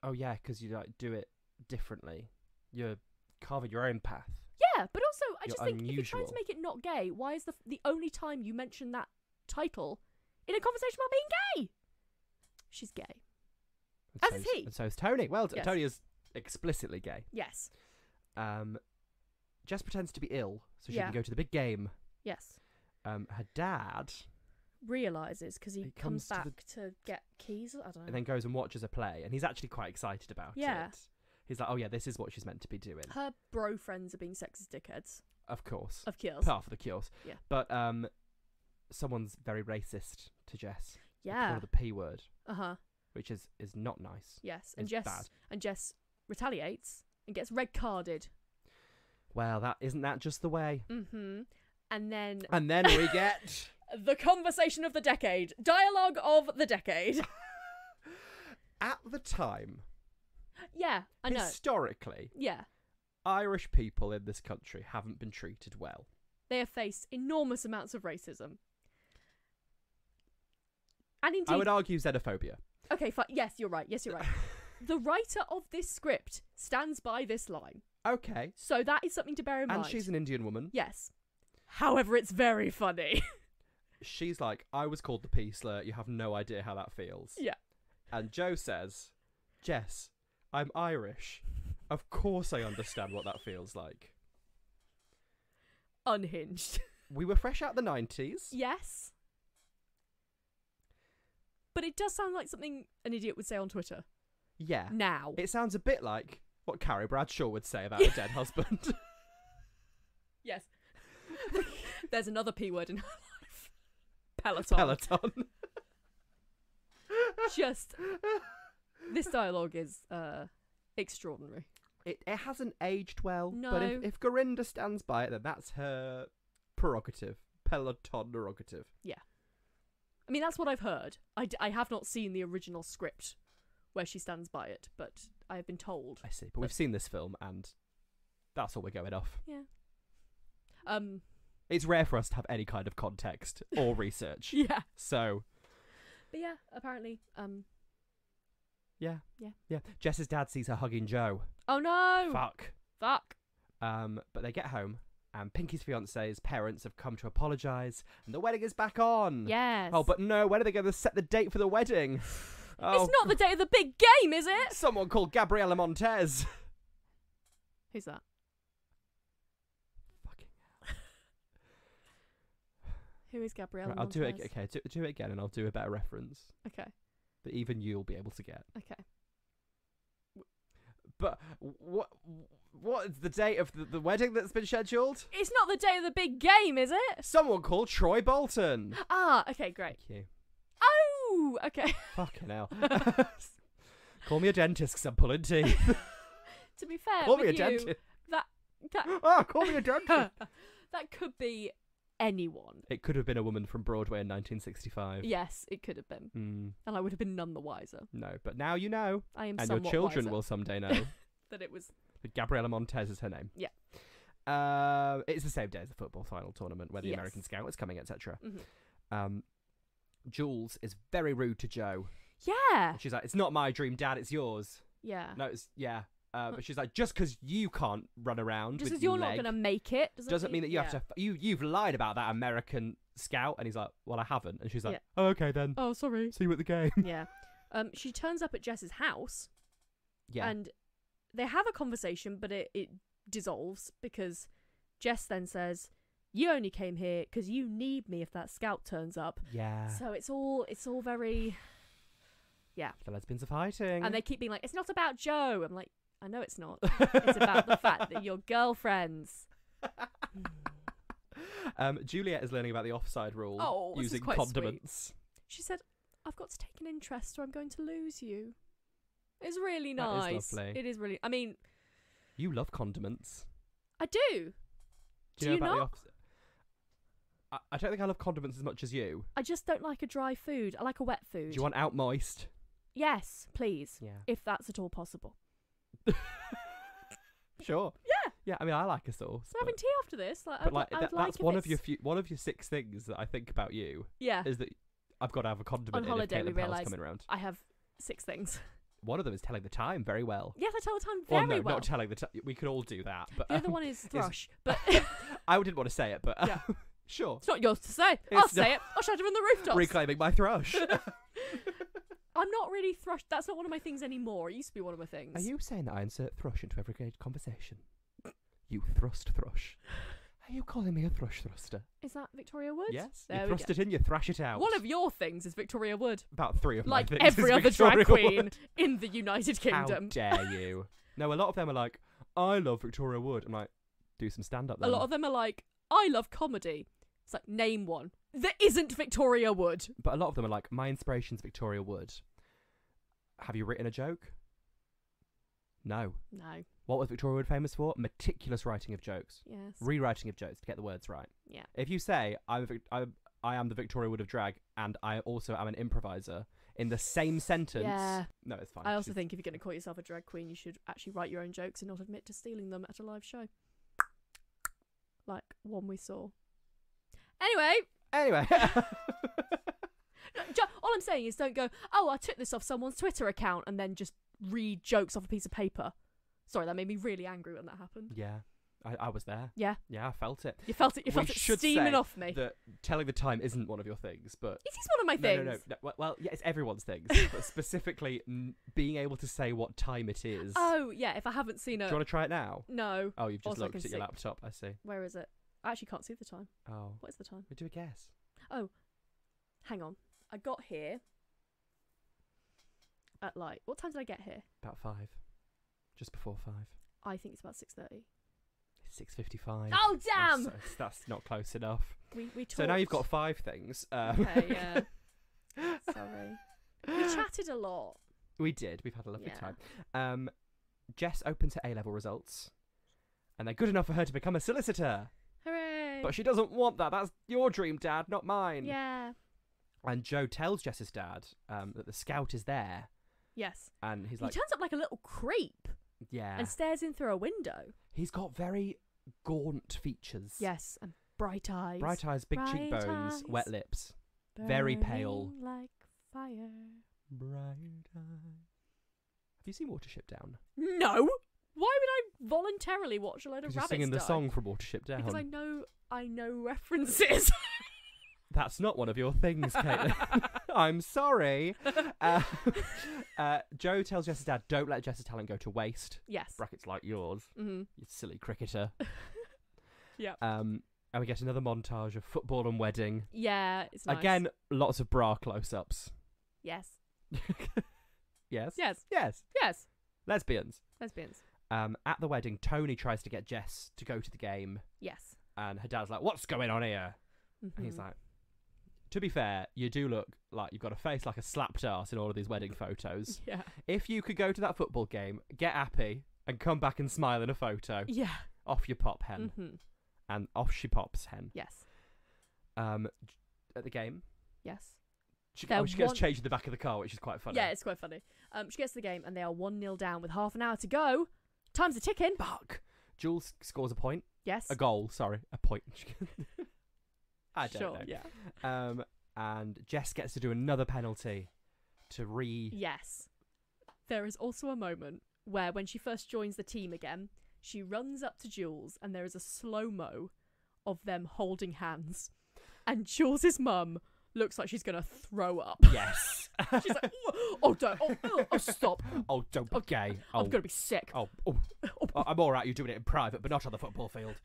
Oh yeah, because you like do it differently. You're carving your own path. Yeah, but also I You're just think if you're trying to unusual. make it not gay, why is the only time you mention that title in a conversation about being gay? She's gay. And As is he. And so is Tony. Well, Yes. Tony is explicitly gay. Yes. Jess pretends to be ill so she Yeah. can go to the big game. Yes. Her dad Realizes because he He comes comes to back to get keys. I don't know. and then goes and watches a play, and he's actually quite excited about Yeah. it. He's like, oh yeah, this is what she's meant to be doing. Her bro friends are being sexist dickheads. Of course. Of course. Part of the cures. Yeah. But someone's very racist to Jess. They call Yeah. her the P word, Uh-huh. which is not nice. Yes. It's bad. And Jess retaliates and gets red carded. Well, isn't that just the way? Mm-hmm. And then And then we get the conversation of the decade. Dialogue of the decade. at the time, Yeah, I know. historically, Yeah. Irish people in this country haven't been treated well. They have faced enormous amounts of racism. And indeed... I would argue xenophobia. Okay, fine. Yes, you're right. The writer of this script stands by this line. Okay. So that is something to bear in mind. And she's an Indian woman. Yes. However, it's very funny. She's like, I was called the P slur. You have no idea how that feels. Yeah. And Joe says, Jess, I'm Irish. Of course I understand what that feels like. Unhinged. We were fresh out the 90s. Yes. But it does sound like something an idiot would say on Twitter. Yeah. Now. It sounds a bit like what Carrie Bradshaw would say about a dead husband. Yes. There's another P word in her life. Peloton. Peloton. Just... This dialogue is extraordinary. It hasn't aged well. No. But if Gorinda stands by it, then that's her prerogative. Peloton prerogative. Yeah. I mean, that's what I've heard. I have not seen the original script where she stands by it, but I have been told. I see. But we've seen this film, and that's all we're going off. Yeah. It's rare for us to have any kind of context or research. Yeah. So, But yeah, apparently, yeah. Yeah. Yeah. Jess's dad sees her hugging Joe. Oh no! Fuck. Fuck. But they get home, and Pinky's fiance's parents have come to apologise, and the wedding is back on. Yes. Oh, but no, when are they going to set the date for the wedding? Oh, It's not the day of the big game, is it? someone called Gabriela Montez. Who's that? Fucking Who is Gabrielle? right, I'll do it. Okay, do it again, and I'll do a better reference Okay. that even you'll be able to get. Okay. But what is the date of the wedding that's been scheduled? It's not the day of the big game, is it? Someone called Troy Bolton. Ah, okay, great. Thank you. Oh, okay. Fucking hell. Call me a dentist 'cause I'm pulling teeth. To be fair, Call me a with you, dentist. that Oh, call me a dentist. that could be anyone. It could have been a woman from Broadway in 1965. Yes, it could have been, and I would have been none the wiser. No, but now you know. I am And your somewhat children wiser will someday know that it was. that Gabriela Montez is her name. Yeah. It's the same day as the football final tournament where the Yes. American Scout is coming, etc. Mhm. Jules is very rude to Joe. Yeah. And she's like, "It's not my dream, Dad. It's yours." Yeah. No, it's but she's like, just because you can't run around Just with because your you're not leg going to make it doesn't mean that you have to. You've lied about that American Scout, and he's like, "Well, I haven't." And she's like, Yeah. "Oh, okay then. Oh, sorry. See you at the game." Yeah. She turns up at Jess's house, Yeah. and they have a conversation, but it dissolves because Jess then says, "You only came here because you need me if that Scout turns up." Yeah. So it's all very, The lesbians are fighting. and they keep being like, "It's not about Joe." I'm like, I know it's not. It's about the fact that you're girlfriends. Juliette is learning about the offside rule Oh, this is using quite condiments. She said, "I've got to take an interest or I'm going to lose you." It's really That is nice. lovely. It is really. I mean, You love condiments. I do. Do Do you you know about not? the opposite? I don't think I love condiments as much as you. I just don't like a dry food. I like a wet food. Do you want out moist? Yes, please. Yeah. If that's at all possible. Sure. Yeah. Yeah, I mean, I like a sauce. So having tea after this, like, But like, I'd like that's if one of it's- your one of your 6 things that I think about you Yeah. is that I've got to have a condiment On in holiday, if we Caitlin Powell's realised coming around. I have 6 things. One of them is telling the time very well. Yes, I tell the time Well, very no, well. not telling the time. We could all do that. But The other one is thrush, but I didn't want to say it, but Yeah. sure. it's not yours to say. I'll It's say it. I'll shout it from the rooftops. Reclaiming my thrush. I'm not really thrush. That's not one of my things anymore. It used to be one of my things. Are you saying that I insert thrush into every great conversation? You thrust thrush. Are you calling me a thrush thruster? Is that Victoria Wood? Yes. There You we thrust go. it in, you thrash it out. One of your things is Victoria Wood. About 3 of my Like things every is other drag Victoria queen Wood. in the United Kingdom. How dare you? No, a lot of them are like, I love Victoria Wood. I'm like, do some stand-up then. A lot of them are like, I love comedy. It's like, name one. That isn't Victoria Wood. But a lot of them are like, my inspiration's Victoria Wood. Have you written a joke? No. No. What was Victoria Wood famous for? Meticulous writing of jokes. Yes. Rewriting of jokes to get the words right. Yeah. If you say, I am the Victoria Wood of drag, and I also am an improviser, in the same sentence, Yeah. no, it's fine. I also She's- think if you're going to call yourself a drag queen, you should actually write your own jokes and not admit to stealing them at a live show. Like one we saw. Anyway, Anyway. all I'm saying is don't go, "Oh, I took this off someone's Twitter account," and then just read jokes off a piece of paper. Sorry, that made me really angry when that happened. Yeah. I was there. Yeah. Yeah, I felt it. You felt it. You We felt it should steaming say off me. That telling the time isn't one of your things, but It is one of my things. No. Well, yeah, it's everyone's things, but specifically being able to say what time it is. Oh yeah, if I haven't seen Do it, you want to try it now? no. Oh, you've just Also, I looked can at your see- laptop. I see. Where is it? I actually can't see the time. Oh, What is the time? we do a guess. Hang on. I got here at like, what time did I get here? About 5, just before 5. I think it's about 6:30. It's 6:55. Oh damn! That's not close enough. We talked. So now you've got 5 things. Okay, yeah. Sorry. We chatted a lot. We did. We've had a lovely Yeah. time. Jess opens her A-level results, and they're good enough for her to become a solicitor. Hooray! But she doesn't want that. That's your dream, Dad, not mine. Yeah. And Joe tells Jess's dad that the Scout is there, Yes. and he's He like, turns up like a little creep yeah. and stares in through a window. He's got very gaunt features. Yes, and bright eyes. Bright eyes, big Bright cheekbones, eyes. wait lips. very pale. Burning like fire. Bright eye. Have you seen Watership Down? No. Why would I voluntarily watch a load of Because you're rabbits singing the die? song from Watership Down. Because I know references. That's not one of your things, Caitlin. I'm sorry. Joe tells Jess's dad, don't let Jess's talent go to waste. Yes. Brackets like yours. Mm-hmm. You silly cricketer. Yeah. And we get another montage of football and wedding. Yeah, it's nice. Again, lots of bra close-ups. Yes. Yes? Yes. Yes. Yes. Lesbians. Lesbians. At the wedding, Tony tries to get Jess to go to the game. Yes. And her dad's like, what's going on here? Mm-hmm. And he's like, to be fair, you do look like you've got a face like a slapped arse in all of these wedding photos. Yeah. If you could go to that football game, get happy, and come back and smile in a photo, Yeah. off you pop, hen. Mm-hmm. And off she pops, hen. Yes. At the game, Yes. she They're gets one- changed in the back of the car, which is quite funny. Yeah, it's quite funny. She gets to the game and they are 1-0 down with half an hour to go. Time's a ticking. Fuck. Jules scores a point. Yes. A goal, sorry. A point. I don't Sure, know. yeah. And Jess gets to do another penalty to Yes. There is also a moment where when she first joins the team again, she runs up to Jules and there is a slow-mo of them holding hands. And Jules' mum looks like she's going to throw up. Yes. She's like, oh, don't. Oh, stop. Oh, don't be gay. I'm going to be sick. I'm all right, you're doing it in private, but not on the football field.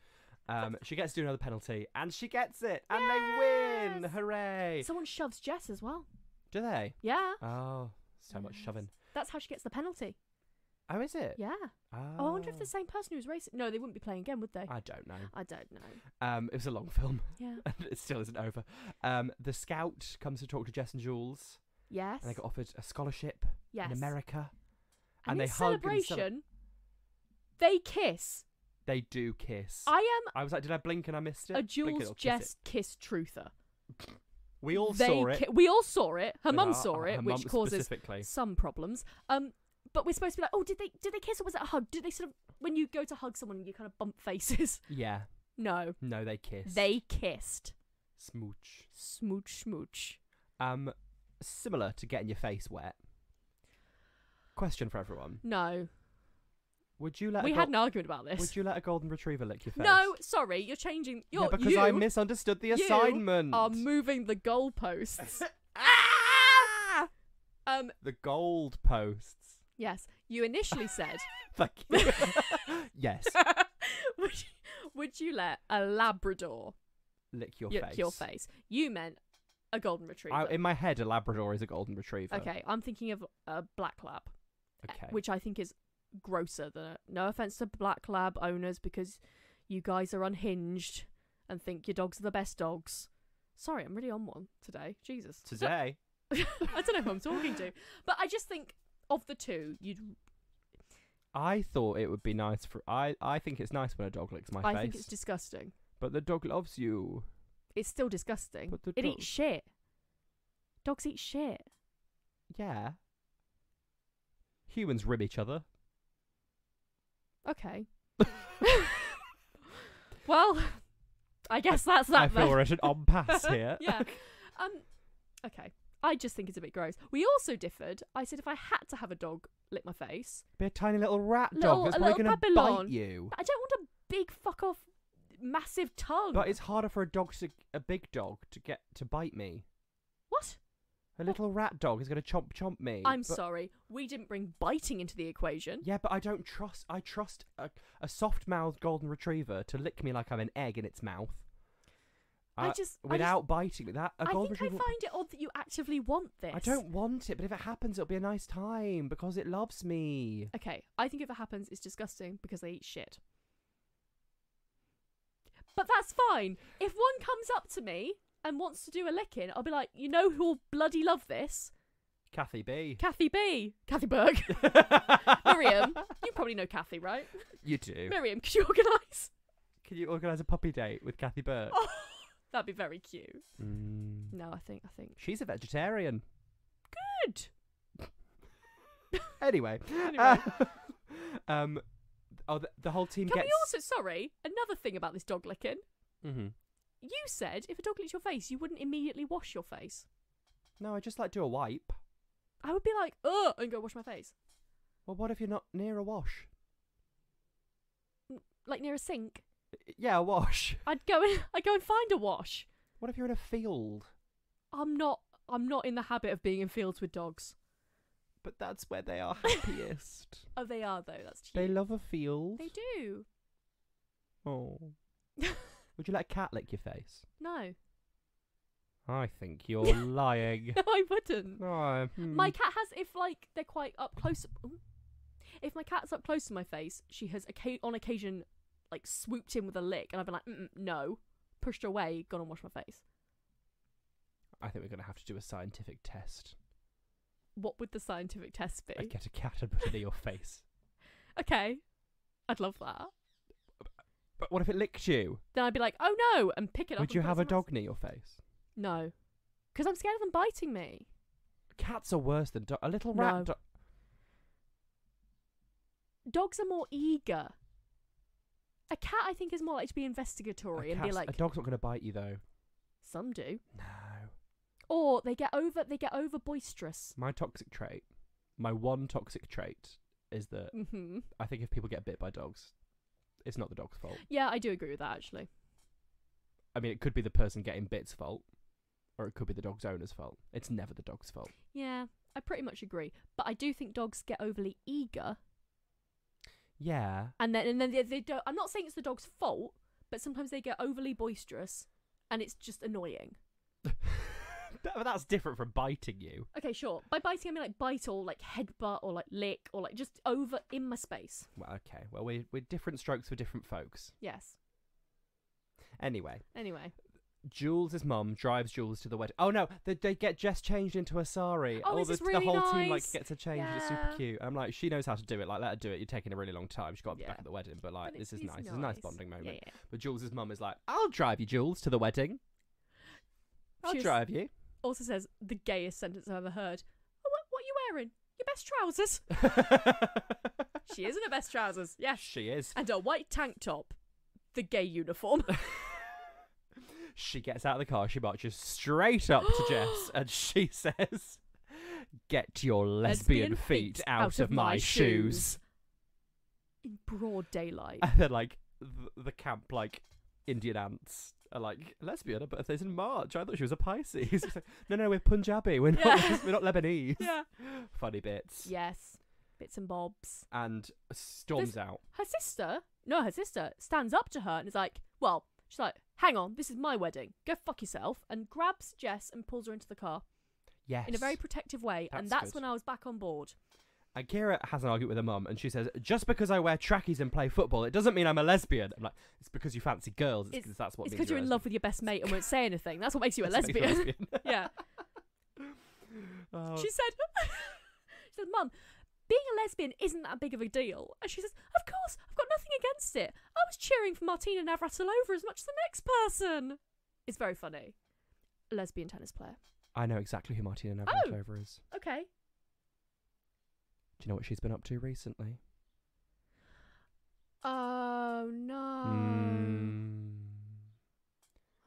She gets to do another penalty, and she gets it, and they win. Hooray. Someone shoves Jess as well. Do they? Yeah. Oh, so much shoving. That's how she gets the penalty. Oh, is it? Yeah. Oh. I wonder if the same person who was racing... No, they wouldn't be playing again, would they? I don't know. I don't know. It was a long film. Yeah. And it still isn't over. The scout comes to talk to Jess and Jules. Yes. And they got offered a scholarship in America. And they in hug celebration, they kiss. They do kiss. I was like, did I blink and I missed it? am a Jules Jess kiss truther. We all saw it. We all saw it. Her With mum saw it, her which mum causes specifically. some problems. But we're supposed to be like, oh, did they kiss or was it a hug? Did they sort of, when you go to hug someone, you kind of bump faces? Yeah. No. No, they kissed. They kissed. Smooch. Smooch, smooch. Similar to getting your face wet. Question for everyone. No. Would you let we had an argument about this. Would you let a golden retriever lick your face? No, sorry, you're changing. Because I misunderstood the assignment. You are moving the goalposts. The gold posts. Yes, you initially said. Thank you. Yes. Would you let a Labrador lick your face? You meant a golden retriever. In my head, a Labrador is a golden retriever. Okay, I'm thinking of a black lab. Okay. Which I think is grosser than no offense to black lab owners, because you guys are unhinged and think your dogs are the best dogs. Sorry, I'm really on one today. Jesus. Today? I don't know who I'm talking to. But I just think of the two, I thought it would be nice for... I think it's nice when a dog licks my face. I think it's disgusting. But the dog loves you. It's still disgusting. But it eats shit. Dogs eat shit. Yeah. Humans rib each other. Okay. Well, I guess that's that. I feel we're at an on-pass here. Yeah. Okay. I just think it's a bit gross. We also differed. I said if I had to have a dog lick my face... Be a tiny little rat dog that's probably going to bite you. I don't want a big fuck-off massive tongue. But it's harder for a big dog to get to bite me. What? A little rat dog is going to chomp me. I'm sorry. We didn't bring biting into the equation. Yeah, but I don't trust... I trust a soft-mouthed golden retriever to lick me like I'm an egg in its mouth. Without biting me. I find it odd that you actively want this. I don't want it, but if it happens, it'll be a nice time because it loves me. Okay, I think if it happens, it's disgusting because they eat shit. But that's fine. If one comes up to me and wants to do a licking, I'll be like, you know who'll bloody love this? Kathy B. Kathy Berg. Miriam. You probably know Kathy, right? You do. Miriam, could you organise? Can you organise a puppy date with Kathy Berg? Oh, that'd be very cute. Mm. No, I think she's a vegetarian. Good. Anyway. The whole team Can we also, sorry, another thing about this dog licking. Mm-hmm. You said if a dog licked your face, you wouldn't immediately wash your face. No, I just like do a wipe. I would be like, ugh, and go wash my face. Well, what if you're not near a wash? Like near a sink? Yeah, a wash. I'd go and find a wash. What if you're in a field? I'm not in the habit of being in fields with dogs. But that's where they are happiest. Oh, they are though. That's cute. They love a field. They do. Oh. Would you let a cat lick your face? No. I think you're lying. No, I wouldn't. Oh, My cat has, if like they're quite up close. If my cat's up close to my face, she has on occasion like swooped in with a lick, and I've been like, no, pushed her away, gone and washed my face. I think we're going to have to do a scientific test. What would the scientific test be? I'd get a cat and put it in your face. Okay. I'd love that. But what if it licked you? Then I'd be like, oh no, and pick it up. Would you have a dog near your face? No. Because I'm scared of them biting me. Cats are worse than a little rat dog. Dogs are more eager. A cat, I think, is more like to be investigatory and be like. A dog's not going to bite you though. Some do. No. Or they get over boisterous. My one toxic trait is that I think if people get bit by dogs, it's not the dog's fault. Yeah, I do agree with that, actually. I mean, it could be the person getting bit's fault, or it could be the dog's owner's fault. It's never the dog's fault. Yeah, I pretty much agree. But I do think dogs get overly eager. Yeah. And then they don't. I'm not saying it's the dog's fault, but sometimes they get overly boisterous, and it's just annoying. That's different from biting you. Okay, sure. By biting, I mean like bite or like headbutt or like lick or like just over in my space. Well, okay. Well, we're different strokes for different folks. Yes. Anyway. Jules' mum drives Jules to the wedding. Oh no, they get Jess changed into a sari. Oh, this is really the whole nice. team like gets her changed. Yeah. It's super cute. I'm like, she knows how to do it. Like, let her do it. You're taking a really long time. She's got to be Yeah. back at the wedding, but like, this is nice. Nice. It's a nice bonding moment. Yeah. But Jules' mum is like, I'll drive you, Jules, to the wedding. I'll drive you. Also says the gayest sentence I've ever heard. Oh, what are you wearing? Your best trousers. She is in her best trousers. Yes, she is. And a white tank top. The gay uniform. She gets out of the car. She marches straight up to Jess, and she says, "Get your lesbian feet out of my shoes." In broad daylight. And then like the camp like Indian ants are like, lesbian, her birthday's in March. I thought she was a Pisces. It's like, no, we're Punjabi. We're not Lebanese. Yeah. Funny bits. Yes. Bits and bobs. And storms out. Her sister stands up to her and is like, well, she's like, hang on, this is my wedding. Go fuck yourself. And grabs Jess and pulls her into the car. Yes. In a very protective way. That's when I was back on board. And Kira has an argument with her mum, and she says, just because I wear trackies and play football, it doesn't mean I'm a lesbian. I'm like, it's because you fancy girls. It's that's what. It's because you're in love with your best mate and won't say anything. That's what makes you a That's lesbian. What makes you a lesbian. Yeah. Oh. She said, Mum, being a lesbian isn't that big of a deal. And she says, of course, I've got nothing against it. I was cheering for Martina Navratilova as much as the next person. It's very funny. A lesbian tennis player. I know exactly who Martina Navratilova is. Okay. Do you know what she's been up to recently? Oh, no.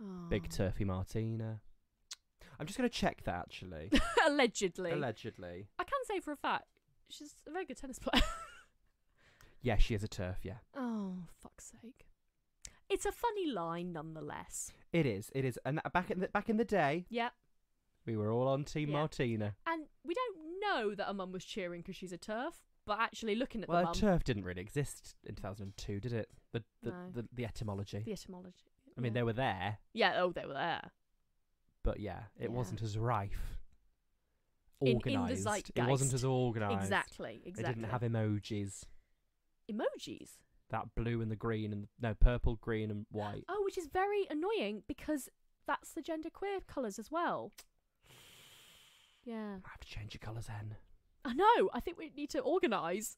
Oh. Big turfy Martina. I'm just going to check that, actually. Allegedly. I can say for a fact, she's a very good tennis player. Yeah, she is a turf, yeah. Oh, fuck's sake. It's a funny line, nonetheless. It is. And back in the day, yeah, we were all on Team Martina. And we don't know that her mum was cheering because she's a turf, but actually looking at the mum... Well, turf didn't really exist in 2002, did it? The etymology. The etymology. I mean, they were there. Yeah, they were there. But yeah, it wasn't as rife. Organised. In the zeitgeist. It wasn't as organised. Exactly. They didn't have emojis. Emojis? That blue and the green and purple, green and white. Oh, which is very annoying because that's the genderqueer colours as well. Yeah. I have to change your colours then. I know. I think we need to organise.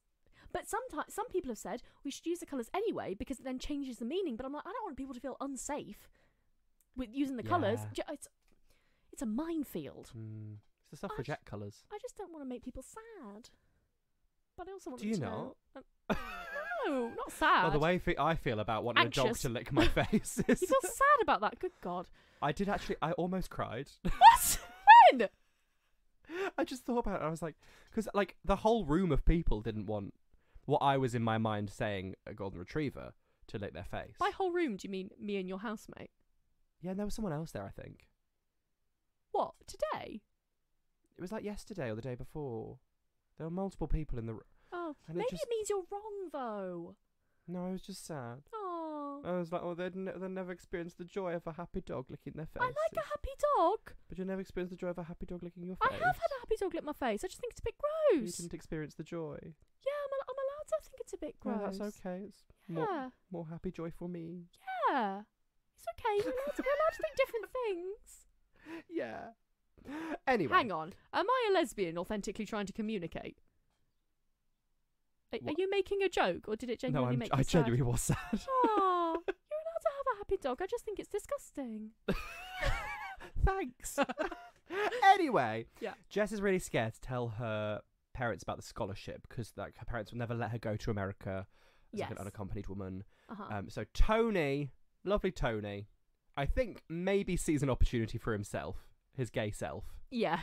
But sometimes some people have said we should use the colours anyway because it then changes the meaning. But I'm like, I don't want people to feel unsafe with using the colours. It's a minefield. It's the suffragette colours. I just don't want to make people sad. But I also want Do you not? No, not sad. Well, the way I feel about wanting Anxious. a dog to lick my face is... You feel sad about that? Good God. I did actually... I almost cried. What? When? I just thought about it. I was like... Because, like, the whole room of people didn't want what I was in my mind saying a golden retriever to lick their face. By whole room, do you mean me and your housemate? Yeah, and there was someone else there, I think. What? Today? It was like yesterday or the day before. There were multiple people in the room. Oh, maybe it means you're wrong, though. No, I was just sad. Oh. I was like, they'll never experience the joy of a happy dog licking their face. I like a happy dog. But you'll never experience the joy of a happy dog licking your face. I have had a happy dog lick my face. I just think it's a bit You gross. didn't experience the joy. Yeah, I'm allowed to think it's a bit gross. No, that's okay. It's more happy joy for me. Yeah. It's okay. We're allowed to think different things. Yeah. Anyway. Hang on. Am I a lesbian authentically trying to communicate? Are you making a joke, or did it genuinely make you sad? I genuinely was sad. Oh, you're allowed to have a happy dog. I just think it's disgusting. Thanks. Anyway, Jess is really scared to tell her parents about the scholarship because her parents will never let her go to America as like an unaccompanied woman. So Tony, lovely Tony, I think maybe sees an opportunity for himself, his gay self. Yeah.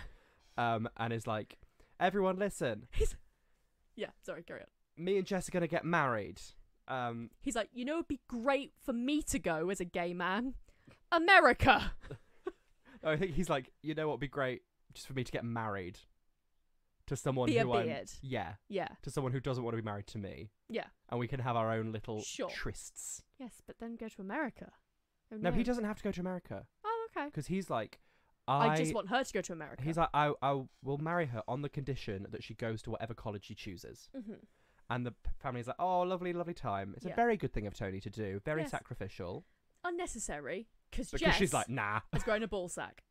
And is like, everyone listen. Yeah, sorry, carry on. Me and Jess are going to get married. He's like, you know, it'd be great for me to go as a gay man. America. I think he's like, you know what would be great? Just for me to get married to someone Be a who beard. Yeah. Yeah. To someone who doesn't want to be married to me. Yeah. And we can have our own little Sure. trysts. Yes, but then go to America. Oh, No, he doesn't have to go to America. Oh, okay. Because he's like, I just want her to go to America. He's like, I will marry her on the condition that she goes to whatever college she chooses. Mm-hmm. And the family's like, oh, lovely, lovely time. It's a very good thing of Tony to do. Very sacrificial. Unnecessary, because Jess she's like, nah. has grown a ball sack.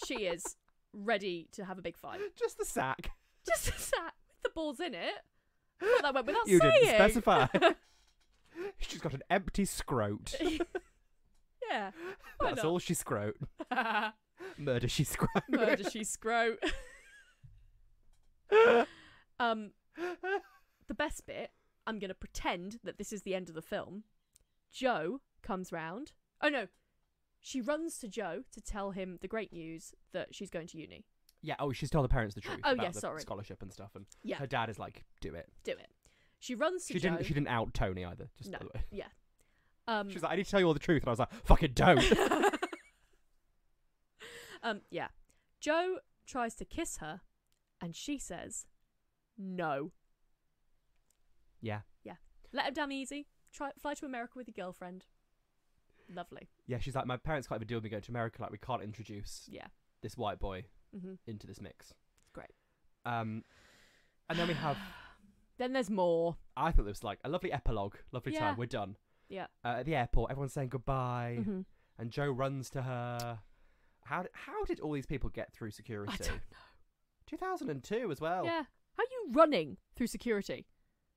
She is ready to have a big fight. Just the sack. Just a sack with the balls in it. I thought that went without You saying. didn't specify. She's got an empty scrote. Yeah. Why That's not? all she scrote. Murder she scrote. Murder she scrote. The best bit, I'm going to pretend that this is the end of the film. Joe comes round. Oh no. She runs to Joe to tell him the great news that she's going to uni. Yeah, she's told the parents the truth Oh, about yeah, the sorry. scholarship and stuff. And Yeah. her dad is like, do it. Do it. She runs to Joe. She didn't out Tony either, just by the way. Yeah. She's like, I need to tell you all the truth. And I was like, fucking don't. Yeah. Joe tries to kiss her and she says, no. Yeah. Yeah. Let him down easy. Fly to America with your girlfriend. Lovely. Yeah, she's like, my parents can't even deal with me going to America. Like, we can't introduce this white boy into this mix. It's great. And then we have... Then there's more. I thought there was like a lovely epilogue. Lovely time. We're done. Yeah. At the airport, everyone's saying goodbye. Mm-hmm. And Joe runs to her. How did all these people get through security? I don't know. 2002 as well. Yeah. How are you running through security?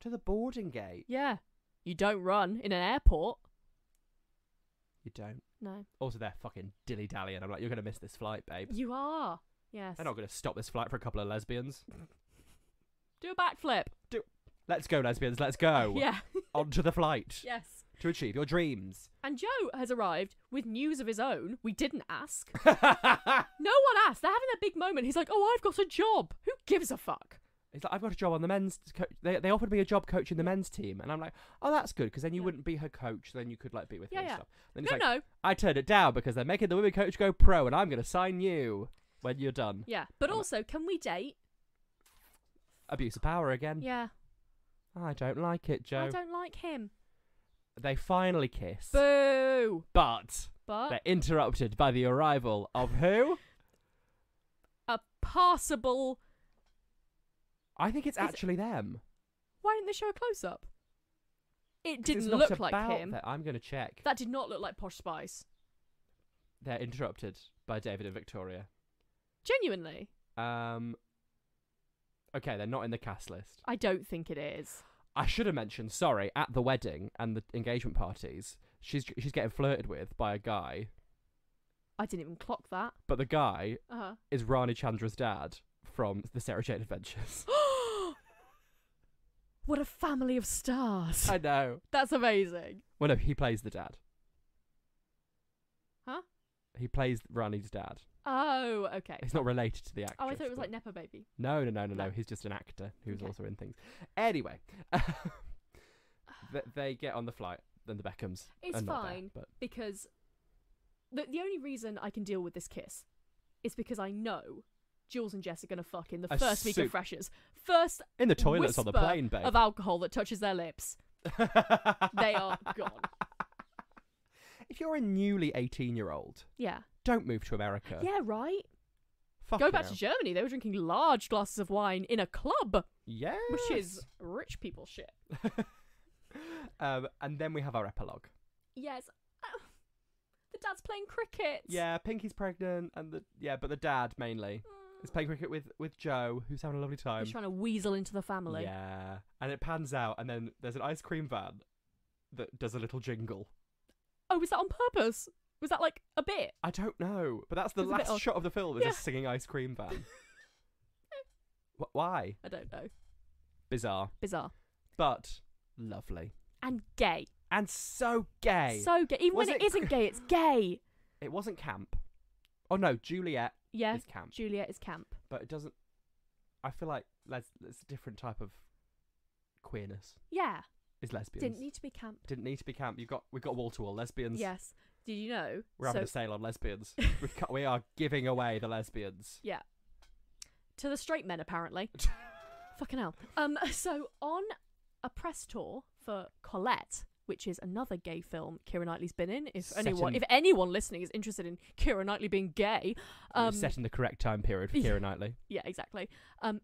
To the boarding gate. Yeah. You don't run in an airport. You don't. No. Also, they're fucking dilly-dallying. I'm like, you're going to miss this flight, babe. You are. Yes. They're not going to stop this flight for a couple of lesbians. Do a backflip. Let's go, lesbians. Let's go. Yeah. Onto the flight. Yes. To achieve your dreams. And Joe has arrived with news of his own. We didn't ask. No one asked. They're having a big moment. He's like, oh, I've got a job. Who gives a fuck? He's like, I've got a job on the men's... They offered me a job coaching the men's team. And I'm like, oh, that's good, because then you wouldn't be her coach. Then you could like be with her and stuff. Then he's like, I turned it down because they're making the women coach go pro, and I'm going to sign you when you're done. Yeah, but also, can we date? Abuse of power again. Yeah. I don't like it, Joe. I don't like him. They finally kiss. Boo! But they're interrupted by the arrival of who? A passable... I think it's actually them. Why didn't they show a close-up? It didn't It's not look like about him. that. I'm going to check. That did not look like Posh Spice. They're interrupted by David and Victoria. Genuinely? Okay, they're not in the cast list. I don't think it is. I should have mentioned, sorry, at the wedding and the engagement parties, she's getting flirted with by a guy. I didn't even clock that. But the guy Uh-huh. is Rani Chandra's dad from the Sarah Jane Adventures. What a family of stars. I know. That's amazing. Well, no, he plays the dad. Huh? He plays Rani's dad. Oh, okay. He's not related to the actress. Oh, I thought it was but- like Nepo Baby. No. No. He's just an actor who's Okay. also in things. Anyway, they get on the flight. Then the Beckhams. It's are not there, fine, but because the only reason I can deal with this kiss is because I know Jules and Jess are going to fuck in the A first week of soup. freshers. First in the toilets on the whisper plane, babe. of alcohol that touches their lips. They are gone. If you're a newly 18-year-old, Yeah. don't move to America. Yeah, right? Fucking Go back hell. to Germany. They were drinking large glasses of wine in a club, Yes. which is rich people shit. And then we have our epilogue. Yes. The dad's playing cricket. Yeah, Pinky's pregnant, and but the dad mainly is playing cricket with Joe, who's having a lovely time. He's trying to weasel into the family. Yeah, and it pans out, and then there's an ice cream van that does a little jingle. Oh, was that on purpose? Was that like a bit? I don't know, but that's the It's a bit last odd. shot of the film. Is Yeah. a singing ice cream van. Why? I don't know. Bizarre, Bizarre. but lovely. And gay. And so gay. So gay. Even Was when it it isn't gay, it's gay. It wasn't camp. Oh no, Juliette Yeah, is camp. Juliette is camp. But it doesn't... I feel like it's a different type of queerness. Yeah. Is lesbians. Didn't need to be camp. Didn't need to be camp. We've got wall-to-wall lesbians. Yes. Did you know? We're having a sale on lesbians. We are giving away the lesbians. Yeah. To the straight men, apparently. Fucking hell. So on a press tour for Colette, which is another gay film Keira Knightley's been in, if anyone listening is interested in Keira Knightley being gay, set in the correct time period for Keira Knightley. Yeah, exactly.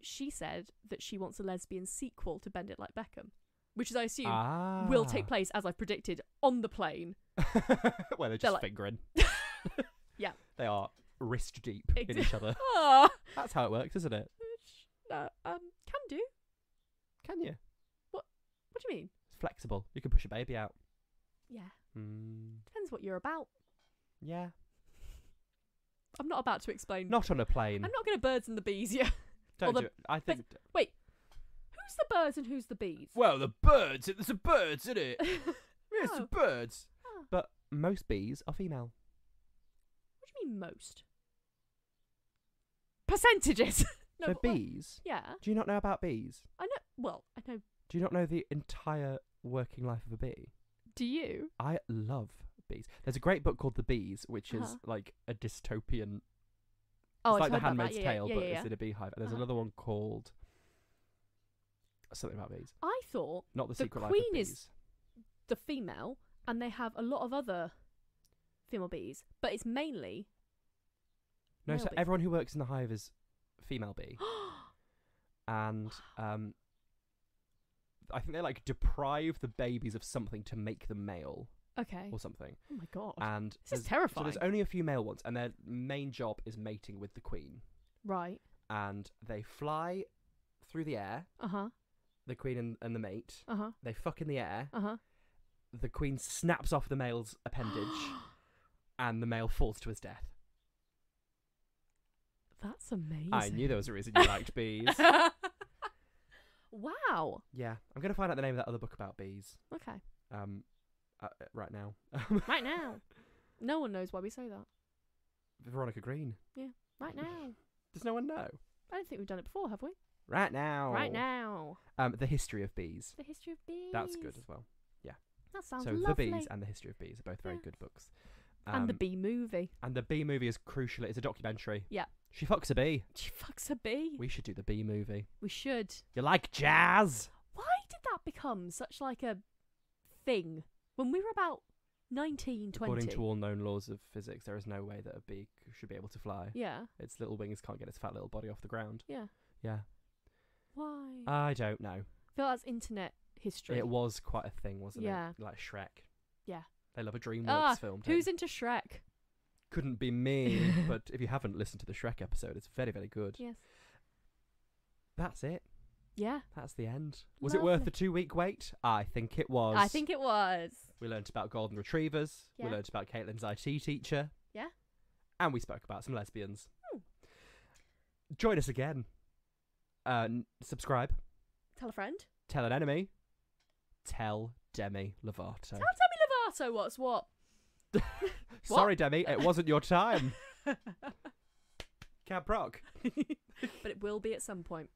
She said that she wants a lesbian sequel to Bend It Like Beckham, which is, I assume, will take place, as I've predicted, on the plane. Where they're just fingering. Yeah. They are wrist deep in each other. Oh. That's how it works, isn't it? No, can do. Can you? What do you mean? It's flexible. You can push a baby out. Yeah. Depends what you're about. Yeah. I'm not about to explain. Not on a plane. I'm not going to birds and the bees, yeah. Don't do it. I think... Wait. Who's the birds and who's the bees? Well, the birds. It's the birds, isn't it? It's the birds. Oh. But most bees are female. What do you mean most? Percentages. No, so bees? Yeah. Do you not know about bees? I know. Well, I know. Do you not know the entire working life of a bee? Do you? I love bees. There's a great book called The Bees, which is like a dystopian... Oh, it's I've like The heard about Handmaid's that. Tale, but yeah. it's in a beehive. And there's another one called... something about bees. I thought Not The Secret Life queen of Bees. is the female, and they have a lot of other female bees, but it's mainly... No, so bees. everyone who works in the hive is female bee. And I think they like deprive the babies of something to make them male. Okay. Or something. Oh my god. And this is terrifying. So there's only a few male ones, and their main job is mating with the queen. Right. And they fly through the air. Uh-huh. The queen and the mate. Uh-huh. They fuck in the air. Uh-huh. The queen snaps off the male's appendage, and the male falls to his death. That's amazing. I knew there was a reason you liked bees. Wow. Yeah, I'm going to find out the name of that other book about bees. Okay. Right now. Right now. No one knows why we say that. Veronica Green. Yeah. Right now. Does no one know? I don't think we've done it before, have we? Right now. Right now. The History of Bees. The History of Bees. That's good as well. Yeah. That sounds so lovely. The Bees and The History of Bees are both very good books. And the bee movie. And the bee movie is crucial. It's a documentary. Yeah. She fucks a bee. She fucks a bee. We should do the bee movie. We should. You like jazz? Why did that become such like a thing when we were about 19, 20? According to all known laws of physics, there is no way that a bee should be able to fly. Yeah. Its little wings can't get its fat little body off the ground. Yeah. Yeah. Why? I don't know. I feel that's internet history. It was quite a thing, wasn't it? Yeah. Like Shrek. Yeah. They love a DreamWorks film. Who's into Shrek? Couldn't be me. But if you haven't listened to the Shrek episode, it's very, very good. Yes. That's it. Yeah. That's the end. Was it worth the 2-week wait? I think it was. I think it was. We learnt about golden retrievers. Yeah. We learnt about Caitlin's IT teacher. Yeah. And we spoke about some lesbians. Join us again. Subscribe. Tell a friend. Tell an enemy. Tell Demi Lovato. Tell Demi Lovato what's what. Sorry, Demi, it wasn't your time. Camp Rock. But it will be at some point.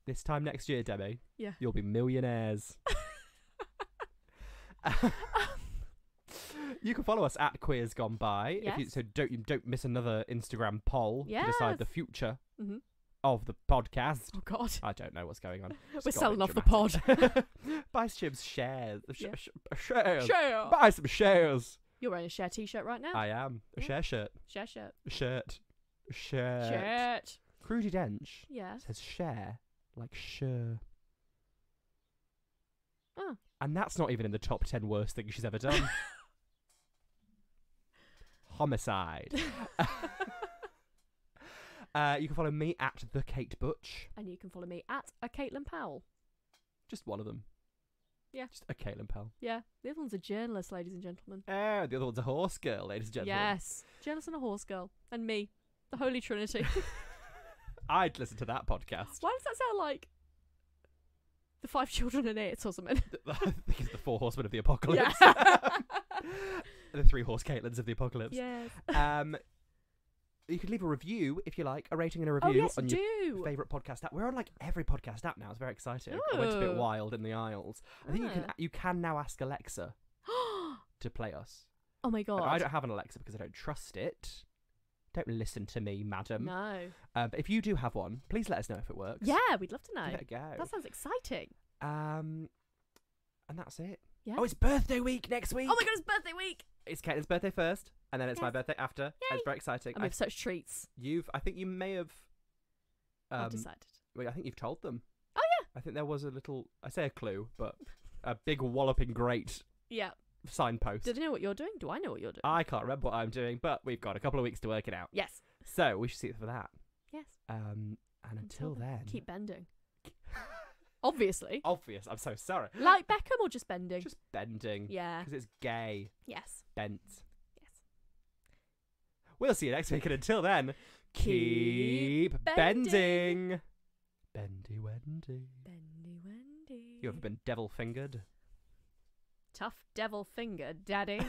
This time next year, Demi. Yeah. You'll be millionaires. You can follow us at Queers Gone By. Yes. So don't miss another Instagram poll to decide the future of the podcast. Oh God, I don't know what's going on. We're selling off the pod. Buy some shares. Yeah. Shares. Share. Buy some shares. You're wearing a share t-shirt right now. I am. A share shirt. Share shirt. Shirt. Shirt. Crudy Dench Yes. says share like sure. Oh. And that's not even in the top 10 worst things she's ever done. Homicide. You can follow me at the Kate Butch. And you can follow me at a Caitlin Powell. Just one of them. Yeah. Just a Caitlin Powell. Yeah. The other one's a journalist, ladies and gentlemen. Oh, the other one's a horse girl, ladies and gentlemen. Yes. Journalist and a horse girl. And me. The Holy Trinity. I'd listen to that podcast. Why does that sound like The 5 children and it or something. I think it's the 4 horsemen of the apocalypse. Yeah. The 3 horse Caitlins of the apocalypse. Yes. You could leave a review if you like, a rating and a Oh, review yes, on your do. favourite podcast app. We're on like every podcast app now. It's very exciting. I went a bit Ooh. wild in the aisles. I think Ah. you can now ask Alexa to play us. Oh my god. I don't have an Alexa because I don't trust it. Don't listen to me, madam. No. But if you do have one, please let us know if it works. Yeah, we'd love to know. Give it a go. That sounds exciting. And that's it. Yeah. Oh, it's birthday week next week. Oh my god, it's birthday week. It's Caitlin's birthday first, and then it's my Yes. birthday after. Yay. It's very exciting. And we have such treats. I think you may have. I've decided. Wait, I think you've told them. Oh yeah. I think there was a little. I say a clue, but a big walloping great Yeah. signpost. Do they know what you're doing? Do I know what you're doing? I can't remember what I'm doing, but we've got a couple of weeks to work it out. Yes. So we should see it for that. Yes. And until then, keep bending. Obviously. Obvious. I'm so sorry. Like Beckham or just bending? Just bending. Yeah. Because it's gay. Yes. Bent. Yes. We'll see you next week, and until then, Keep bending. Bendy Wendy. Bendy Wendy. You ever been devil fingered? Tough devil finger, daddy.